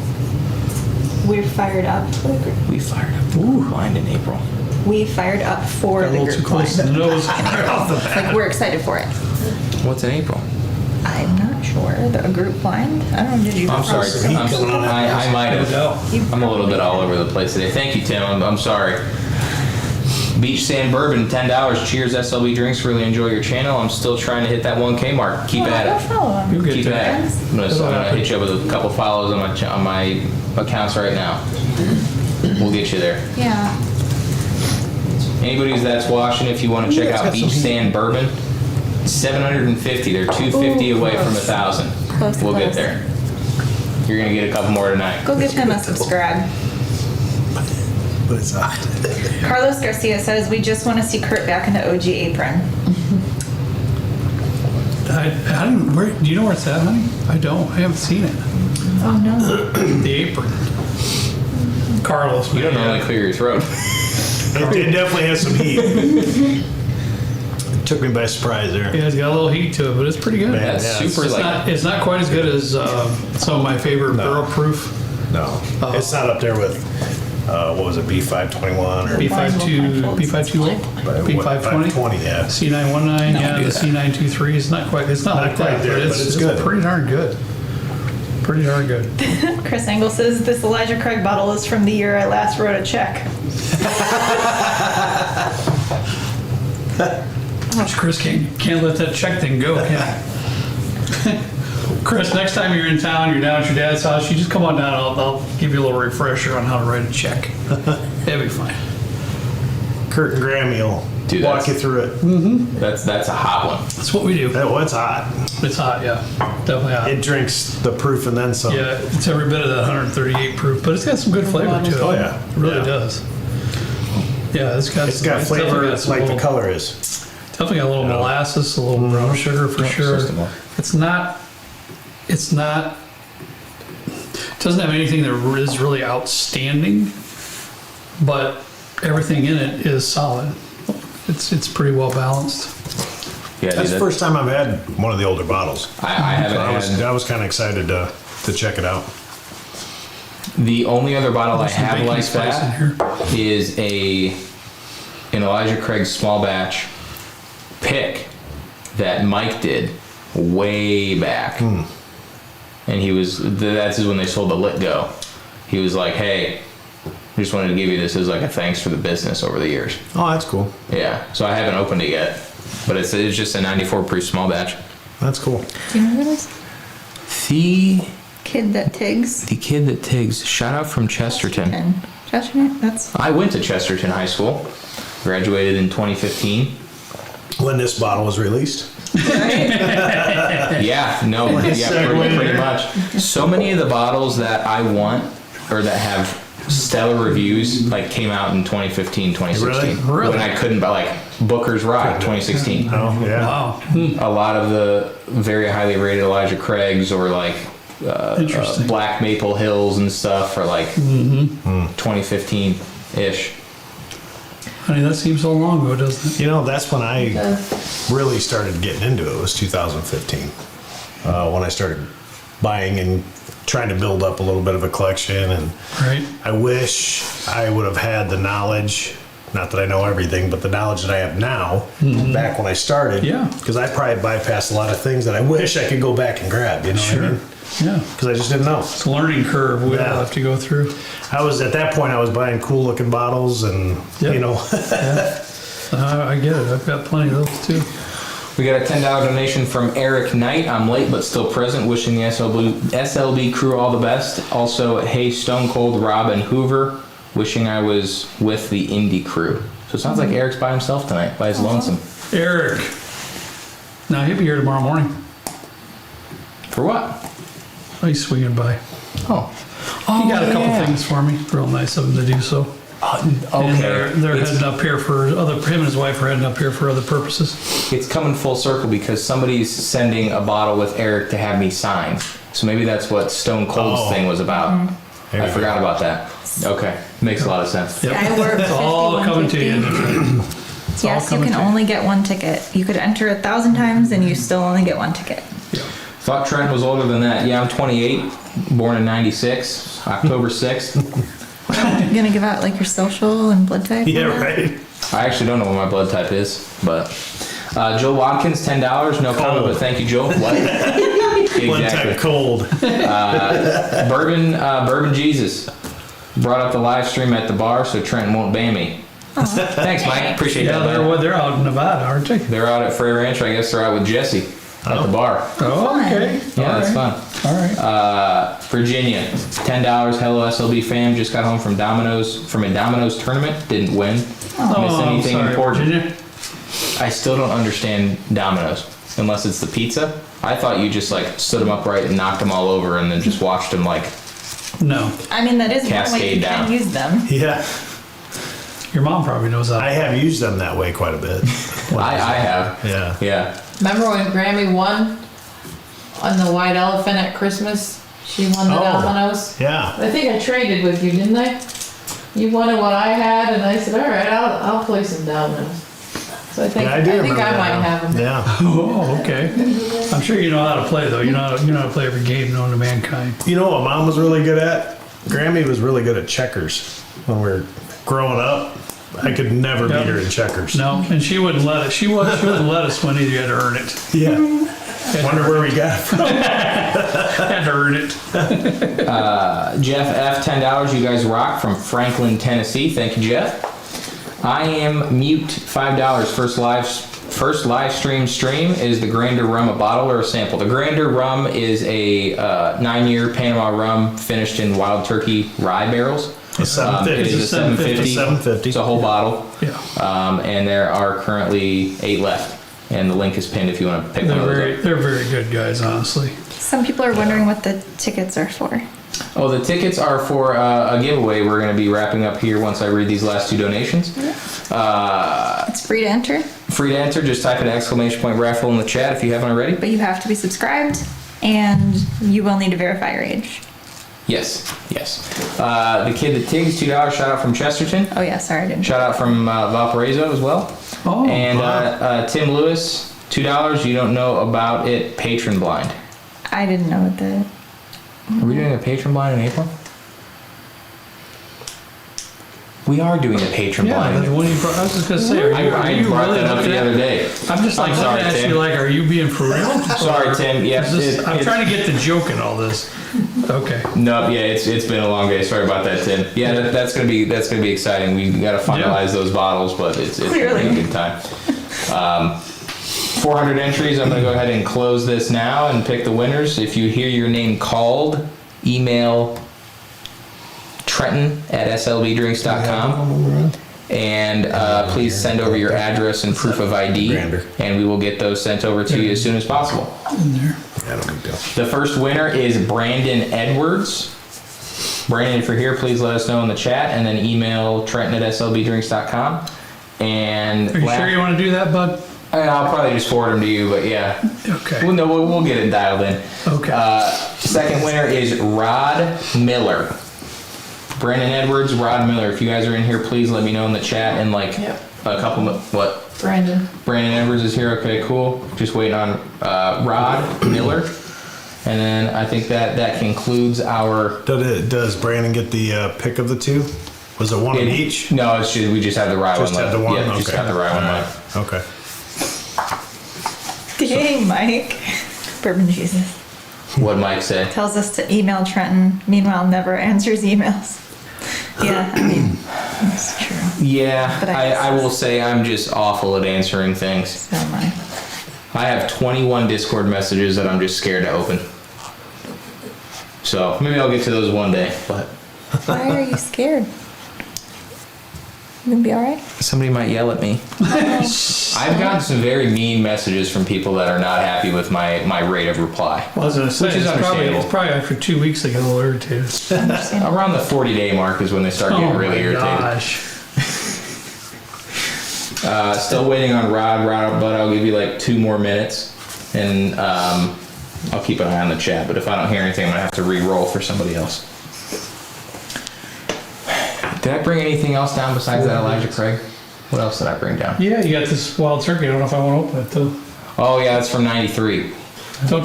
We're fired up for the group. We fired up the group blind in April. We fired up for Got a the little too group close to blind. the nose. Like, we're excited for it. What's in April? I'm not sure. The group blind? I don't know. Did you? I'm sorry. I might have. No. I'm a little bit all over the place today. Thank you, Tim. I'm sorry. Beach Sand Bourbon, $10. Cheers, SLB Drinks. Really enjoy your channel. I'm still trying to hit that 1K mark. Keep at Go it. follow him. You'll get Keep to at it. that. I'm gonna hit you up with a couple follows on my accounts right now. We'll get you there. Yeah. Anybody that's watching, if you want to check out Beach Sand Bourbon, $750. They're $250 away from $1,000. Close, We'll get close. there. You're gonna get a couple more tonight. Go give him a subscribe. But it's not. Carlos Garcia says, we just want to see Kurt back in the OG apron. I don't, do you know where it's at, honey? I don't. I haven't seen it. Oh, no. The apron. Carlos. You don't normally clear your throat. It definitely has some heat. It took me by surprise there. Yeah, it's got a little heat to it, but it's pretty good. Man. That's Yeah, super It's not quite as good as some of my favorite barrel proof. No, it's not up there with what was it, B521 or B52, B520, B520? Yeah. C919, yeah, the C923. It's not quite like quite that, there, but but it's it's good. pretty darn good. Pretty darn good. Chris Engel says, this Elijah Craig bottle is from the year I last wrote a check. Chris can't let that check thing go, can Chris, next time you're in town, you're down at your dad's house, you just come on down, I'll give you a little refresher on how to write a check. That'd be fine. Kurt and Grammy will Dude, walk that's- you through it. That's a hot one. That's what we do. Oh, it's hot. It's hot, yeah. Definitely hot. It drinks the proof and then some. Yeah, it's every bit of that 138 proof, but it's got some good flavor to it. Oh, yeah. It really Yeah. does. Yeah, it's got It's got definitely flavor got some like the little- color is. Definitely got a little molasses, a little brown sugar for sure. just a more. It's not, Doesn't have anything that is really outstanding, but everything in it is solid. It's pretty well balanced. Yeah, That's the first time I've had one of the older bottles. I haven't had. I was kind of excited to check it out. The only other bottle I There's some have bacon like spice that in here. is an Elijah Craig small batch pick that Mike did way back. And that's when they sold the Lit Go. He was like, hey, just wanted to give you this as like a thanks for the business over the years. Oh, that's cool. Yeah, so I haven't opened it yet, but it's just a 94 proof small batch. That's cool. Do you know who it is? The Kid that Tigs. kid that Tiggs, shout out from Chesterton. And Chesterton? That's I went to Chesterton High School, graduated in 2015. When this bottle was released. Yeah, pretty much. So many of the bottles that I want or that have stellar reviews like came out in 2015, 2016. Really? When I couldn't buy like Booker's Rye 2016. Oh, yeah. Wow. A lot of the very highly rated Elijah Craigs or like Interesting. Black Maple Hills and stuff are like 2015-ish. Honey, that seems so long ago, doesn't it? You know, that's when I really started getting into it, was 2015. When I started buying and trying to build up a little bit of a collection. And Right. I wish I would have had the knowledge, not that I know everything, but the knowledge that I have now, back when I started. Yeah. Because I probably bypassed a lot of things that I wish I could go back and grab, you know what I mean? Yeah. Because I just didn't know. It's a learning curve we all Yeah. have to go through. At that point, I was buying cool looking bottles and, Yep. you know. I get it. I've got plenty of those too. We got a $10 donation from Eric Knight. I'm late but still present. Wishing the SLB crew all the best. Also, hey, Stone Cold Robin Hoover. Wishing I was with the indie crew. So it sounds like Eric's by himself tonight, by his lonesome. Eric. Now he'll be here tomorrow morning. For what? Oh, he's swinging by. Oh. He got a couple things for me. Real nice of him to do so. And Okay. they're heading up here him and his wife are heading up here for other purposes. It's coming full circle because somebody's sending a bottle with Eric to have me sign. So maybe that's what Stone Cold's thing was about. There I you forgot go. about that. Okay. Makes a lot of sense. Yep. I work It's all coming to you. 51.50. It's all Yes, you coming can to you. only get one ticket. You could enter 1,000 times and you still only get one ticket. Thought Trent was older than that. Yeah, I'm 28, born in 96, October 6th. You gonna give out like your social and blood type? Yeah, and that? right. I actually don't know what my blood type is, but Joe Watkins, $10. No comment, but thank you, Joe. What? One Exactly. type cold. Bourbon Jesus brought up the live stream at the bar, so Trent won't ban me. Thanks, Mike. Appreciate Yeah, that. bud. they're out in Nevada, aren't they? They're out at Frey Ranch. I guess they're out with Jesse at the bar. Oh, okay. Yeah, that's fun. All right. Virginia, $10. Hello, SLB fam. Just got home from a Domino's tournament. Didn't win. Miss I'm anything sorry, important? Virginia. I still don't understand Domino's unless it's the pizza. I thought you just like stood them upright and knocked them all over and then just watched them like. No. I mean, that is one way Cascade you down. can use them. Yeah. Your mom probably knows that. I have used them that way quite a bit. I have. Yeah. Yeah. Remember when Grammy won on the White Elephant at Christmas? She won the Domino's. Yeah. I think I traded with you, didn't I? You wanted what I had, and I said, "All right, I'll play some Domino's." So I think Yeah, I do remember I that might now. have them. Yeah. Oh, okay. I'm sure you know how to play, though. You know how to play every game known to mankind. You know what Mom was really good at? Grammy was really good at checkers when we were growing up. I could never Yep. beat her in checkers. No, and she wouldn't let us. She wouldn't let us win either. You had to earn it. Yeah. Wonder where we got it from. Had to earn it. Jeff F, $10. You guys rock from Franklin, Tennessee. Thank you, Jeff. I am mute, $5. First live stream is the Grander rum a bottle or a sample. The Grander rum is a 9-year Panama rum finished in Wild Turkey rye barrels. A 750. It is a 750. 750. It's a whole bottle. Yeah. And there are currently 8 left. And the link is pinned if you want to pick one of those up. They're very good guys, honestly. Some people are wondering what the tickets are for. Oh, the tickets are for a giveaway we're going to be wrapping up here once I read these last 2 donations. It's free to enter, Free to enter, just type an ! raffle in the chat if you haven't already. but you have to be subscribed and you will need to verify your age. Yes. The kid that Tiggs, $2. Shout out from Chesterton. Oh yeah, sorry I didn't. Shout out from Valparaiso as well. Oh, And wow. Tim Lewis, $2. You don't know about it. Patron blind. I didn't know what the. Are we doing a patron blind in April? We are doing a patron Yeah, blind. that's what you brought, I was just gonna say, are I you brought really that up looking the at other day. I'm just like I'm sorry, looking at Tim. you like, are you being for real? Sorry, Or Tim. Yeah, is this- I'm it's- trying to get the joke in all this. Okay. No, yeah, it's been a long day. Sorry about that, Tim. Yeah, that's gonna be exciting. We got to finalize those bottles, but it's gonna be a good time. 400 entries. I'm gonna go ahead and close this now and pick the winners. If you hear your name called, email Trenton@slbdrinks.com. And please send over your address and proof of ID, and we will get those sent over to you as soon as possible. In there. The first winner is Brandon Edwards. Brandon, if you're here, please let us know in the chat, and then email Trenton@slbdrinks.com. And Are you sure you want to do that, bud? I'll probably just forward them to you, but yeah. Okay. Well, no, we'll get it dialed in. Okay. Second winner is Rod Miller. Brandon Edwards, Rod Miller. If you guys are in here, please let me know in the chat in like Yep. a couple. What? Brandon. Brandon Edwards is here. Okay, cool. Just waiting on Rod Miller, and then I think that concludes our. Does Brandon get the pick of the two? Was it one of each? No, it's just we just have the right Just one had left. the one? Yeah, just Okay. got the right one All left. Okay. Dang, Mike. Bourbon Jesus What Mike said. tells us to email Trenton. Meanwhile, never answers emails. Yeah, I mean, it's true. Yeah, But I guess I will say I'm just awful at answering things. So am I. I have 21 Discord messages that I'm just scared to open. So maybe I'll get to those one day, but Why are you scared? You gonna be all right? somebody might yell at me. I've gotten some very mean messages from people that are not happy with my rate of reply. Well, I was gonna say, Which is understandable. it's probably after 2 weeks they get a little irritated. Around the 40-day mark is when they start getting really irritated. Gosh. Still waiting on Rod, but I'll give you like 2 more minutes, and I'll keep an eye on the chat. But if I don't hear anything, I'm gonna have to re-roll for somebody else. Did I bring anything else down besides that Elijah Craig? What else did I bring down? Yeah, you got this wild turkey. I don't know if I want to open it though. Oh yeah, that's from '93. Don't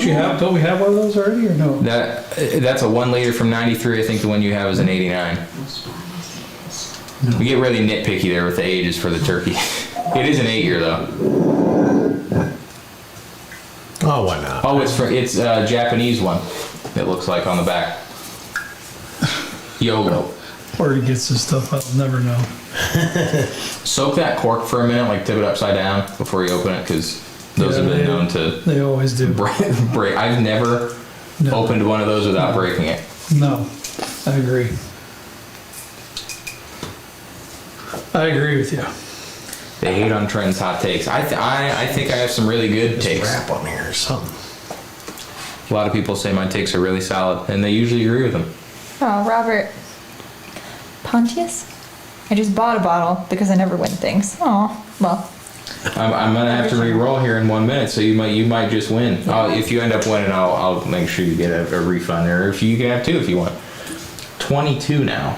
we have one of those already or no? That's a 1 liter from '93. I think the one you have is an '89. We get really nitpicky there with the ages for the turkey. It is an 8-year though. Oh, why not? Oh, it's a Japanese one. It looks like on the back. YOLO. Or he gets this stuff, I'll never know. Soak that cork for a minute, like tip it upside down before you open it, because those have been known to They always do. break. I've never opened one of those without breaking it. No, I agree. I agree with you. They hate on Trenton's hot takes. I think I have some really good takes. Wrap on here or something. A lot of people say my takes are really solid, and they usually agree with them. Oh, Robert Pontius? I just bought a bottle because I never win things. Oh, well. I'm gonna have to re-roll here in 1 minute, so you might just win. If you end up winning, I'll make sure you get a refund there. If you can have 2 if you want. 22 now.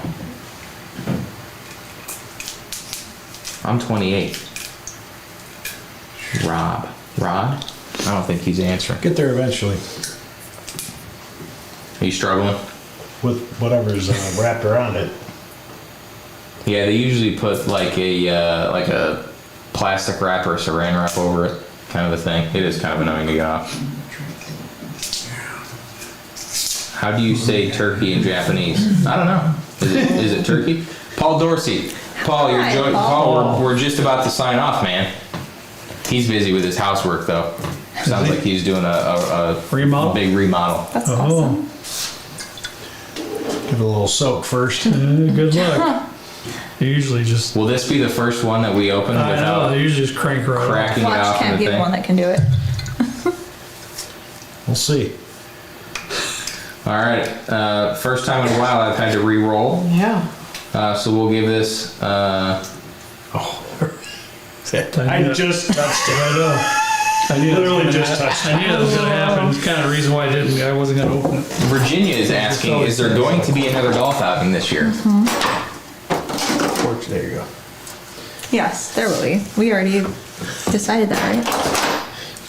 I'm 28. Rod? I don't think he's answering. Get there eventually Are you struggling? with whatever's wrapped around it. Yeah, they usually put like a plastic wrap or a saran wrap over it, kind of a thing. It is kind of annoying to get off. How do you say turkey in Japanese? I don't know. Is it turkey? Paul Dorsey. Paul, Hi, Paul. Paul, we're just about to sign off, man. He's busy with his housework though. Sounds like he's doing a Remodel? big remodel. That's awesome. Give it a little soak first. Good luck. They usually just, Will this be the first one that we open I know, without they usually just crank right off. cracking it Watch off in can't the be the one thing? that can do it. We'll see. All right. First time in a while I've had to re-roll. Yeah. So we'll give this. I just touched it. I know. I knew that was Literally gonna just happen. touched I knew that was gonna happen. It's kind of the reason why I wasn't gonna open it. Virginia is asking, is there going to be another golf outing this year? There you go. Yes, there will be. We already decided that, right?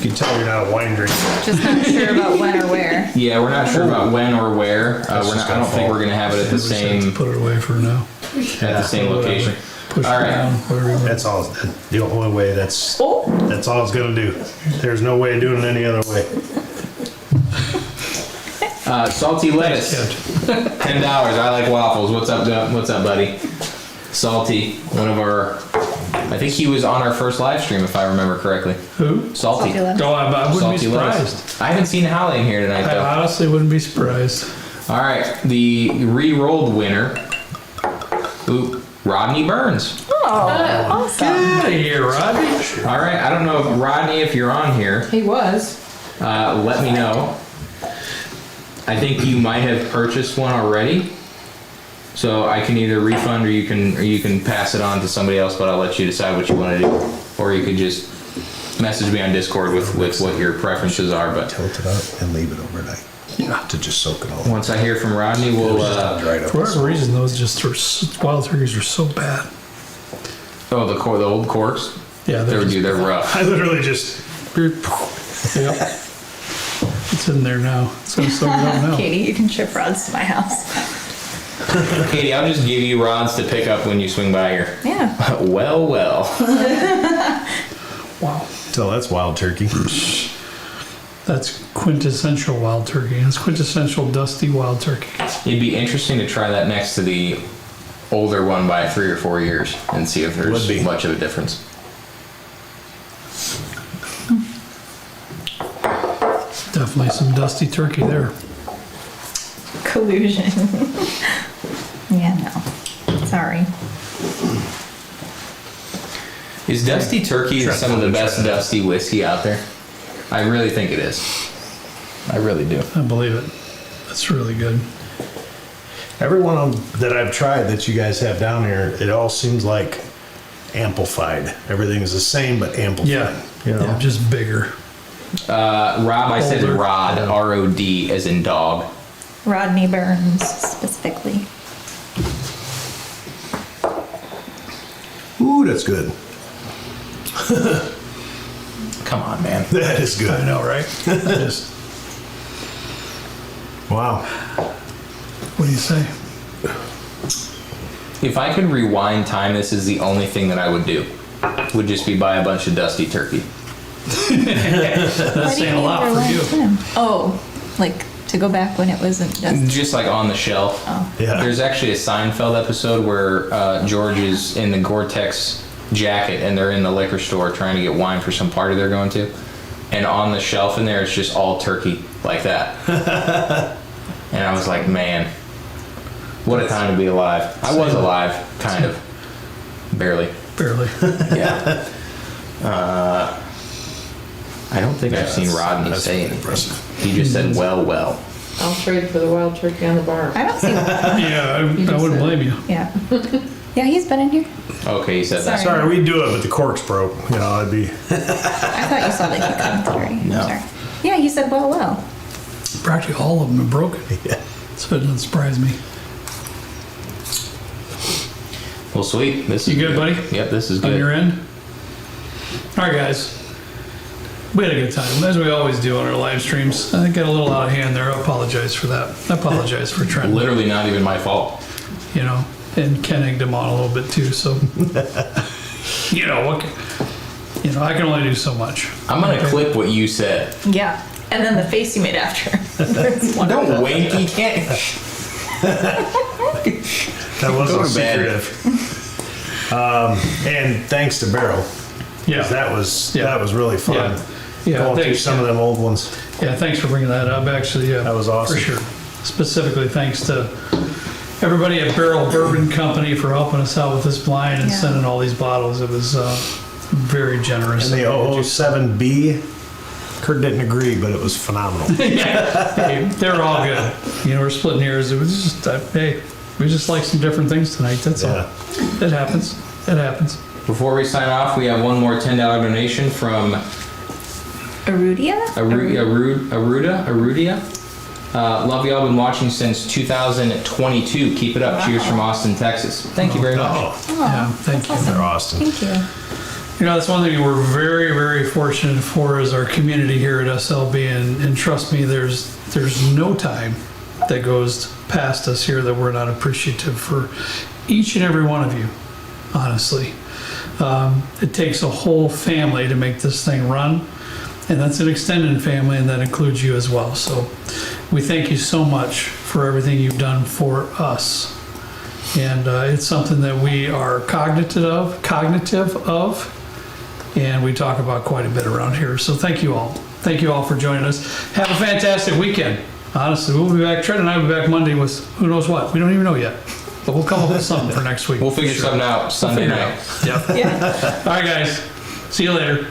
You can tell you're not a wine drinker. Just not sure about when or where. Yeah, we're not sure about when or where. That's We're just not, I don't think gonna we're gonna have it at the We just have to same put it away for now. location. Push All it right. down, whatever you want. That's all. The only way. That's Oh, all it's gonna do. There's no way of doing it any other way. Salty lettuce, Kept. $10. I like waffles. What's up, buddy? Salty, one of our. I think he was on our first live stream, if I remember correctly. Who? Salty. Salty lettuce. Oh, I wouldn't be Salty surprised. lettuce. I haven't seen Holly in here tonight I though. honestly wouldn't be surprised. All right, the re-rolled winner. Ooh, Rodney Burns. oh, awesome. Get out of here, Rodney. All right, I don't know if Rodney, if you're on here, He was. let me know. I think you might have purchased one already, so I can either refund or you can pass it on to somebody else. But I'll let you decide what you want to do, or you could just message me on Discord with what your preferences are. But Tilt it up and leave it overnight. Yeah. To just soak it all. once I hear from Rodney, we'll. Right up. For whatever reason, those wild turkeys are so bad. Oh, the old corks. Yeah, They're rough. I literally just. Yep. It's in there now. So we don't know. Katie, you can ship rods to my house. Katie, I'll just give you rods to pick up when you swing by here. Yeah. Well. Wow. So that's wild turkey. That's quintessential wild turkey. That's quintessential dusty wild turkey. It'd be interesting to try that next to the older one by 3 or 4 years and see if there's Would be. much of a difference. Definitely some dusty turkey there. Collusion. Yeah, no. Sorry. Is Dusty Turkey some of the best dusty whiskey out there? I really think it is. I really do. I believe it. That's really good. Every one of them that I've tried that you guys have down here, it all seems like amplified. Everything's the same but amplified. Yeah. You know? Yeah, just bigger. Rob, I said Older. Rod, R-O-D, as in dog. Rodney Burns, specifically. Ooh, that's good. Come on, man. That is I good. know, right? Just, Wow. what do you say? If I could rewind time, this is the only thing that I would do. Would just be buy a bunch of Dusty Turkey. That's saying a lot for you. Oh, like to go back when it wasn't just. Just like on the shelf. Yeah. There's actually a Seinfeld episode where George is in the Gore-Tex jacket and they're in the liquor store trying to get wine for some party they're going to. And on the shelf in there, it's just all turkey like that. And I was like, man, what a time to be alive. I was alive, kind of. Barely. Barely. Yeah. I don't think I've seen Rodney That's say pretty anything. impressive. He just said, well. I'll trade for the wild turkey on the bar. I don't see. Yeah, I wouldn't blame you. Yeah. Yeah, he's been in here. Okay, he said that. Sorry. Sorry, we'd do it, but the cork's broke. You know, I'd be. I thought you saw the commentary. No. Sorry. Yeah, you said well. Practically all of them are broken. Yeah. So it doesn't surprise me. Well, sweet. This is You good, buddy? Yep, this is On your good. end? All right, guys. We had a good time, as we always do on our live streams. I think got a little out of hand there. I apologize for that. I apologize for Trent. Literally not even my fault. You know, and Ken egged him on a little bit too. So, you know, I can only do so much. I'm going to clip what you said. Yeah. And then the face you made after. Don't wink. You can't. That was Go a to bed. secretive. And thanks to Barrell. Yeah. 'Cause that was Yeah. really fun. Yeah, Going through thanks. some of them old ones. Yeah, thanks for bringing that up. Actually, yeah, That was awesome. for sure. Specifically, thanks to everybody at Barrell Bourbon Company for helping us out with this blind and Yeah. sending all these bottles. It was very generous. And the 007B, Kurt didn't agree, but it was phenomenal. Hey, they were all good. You know, we're splitting hairs. It was just, hey, we just like some different things tonight. That's Yeah. all. It happens. It happens. Before we sign off, we have one more $10 donation from Arudia? Arudia. Love y'all. Been watching since 2022. Keep it up. Cheers from Austin, Texas. Thank you very much. Oh, Yeah, thank you. they're Austin. Thank you. You know, that's one thing we're very, very fortunate for is our community here at SLB, and trust me, there's no time that goes past us here that we're not appreciative for each and every one of you, honestly. It takes a whole family to make this thing run, and that's an extended family, and that includes you as well. So we thank you so much for everything you've done for us. And it's something that we are cognitive of, and we talk about quite a bit around here. So thank you all. Thank you all for joining us. Have a fantastic weekend. Honestly, we'll be back. Trent and I will be back Monday with who knows what. We don't even know yet. But we'll come up with something for next week. We'll figure something out Sunday night. Yep. All right, guys. See you later.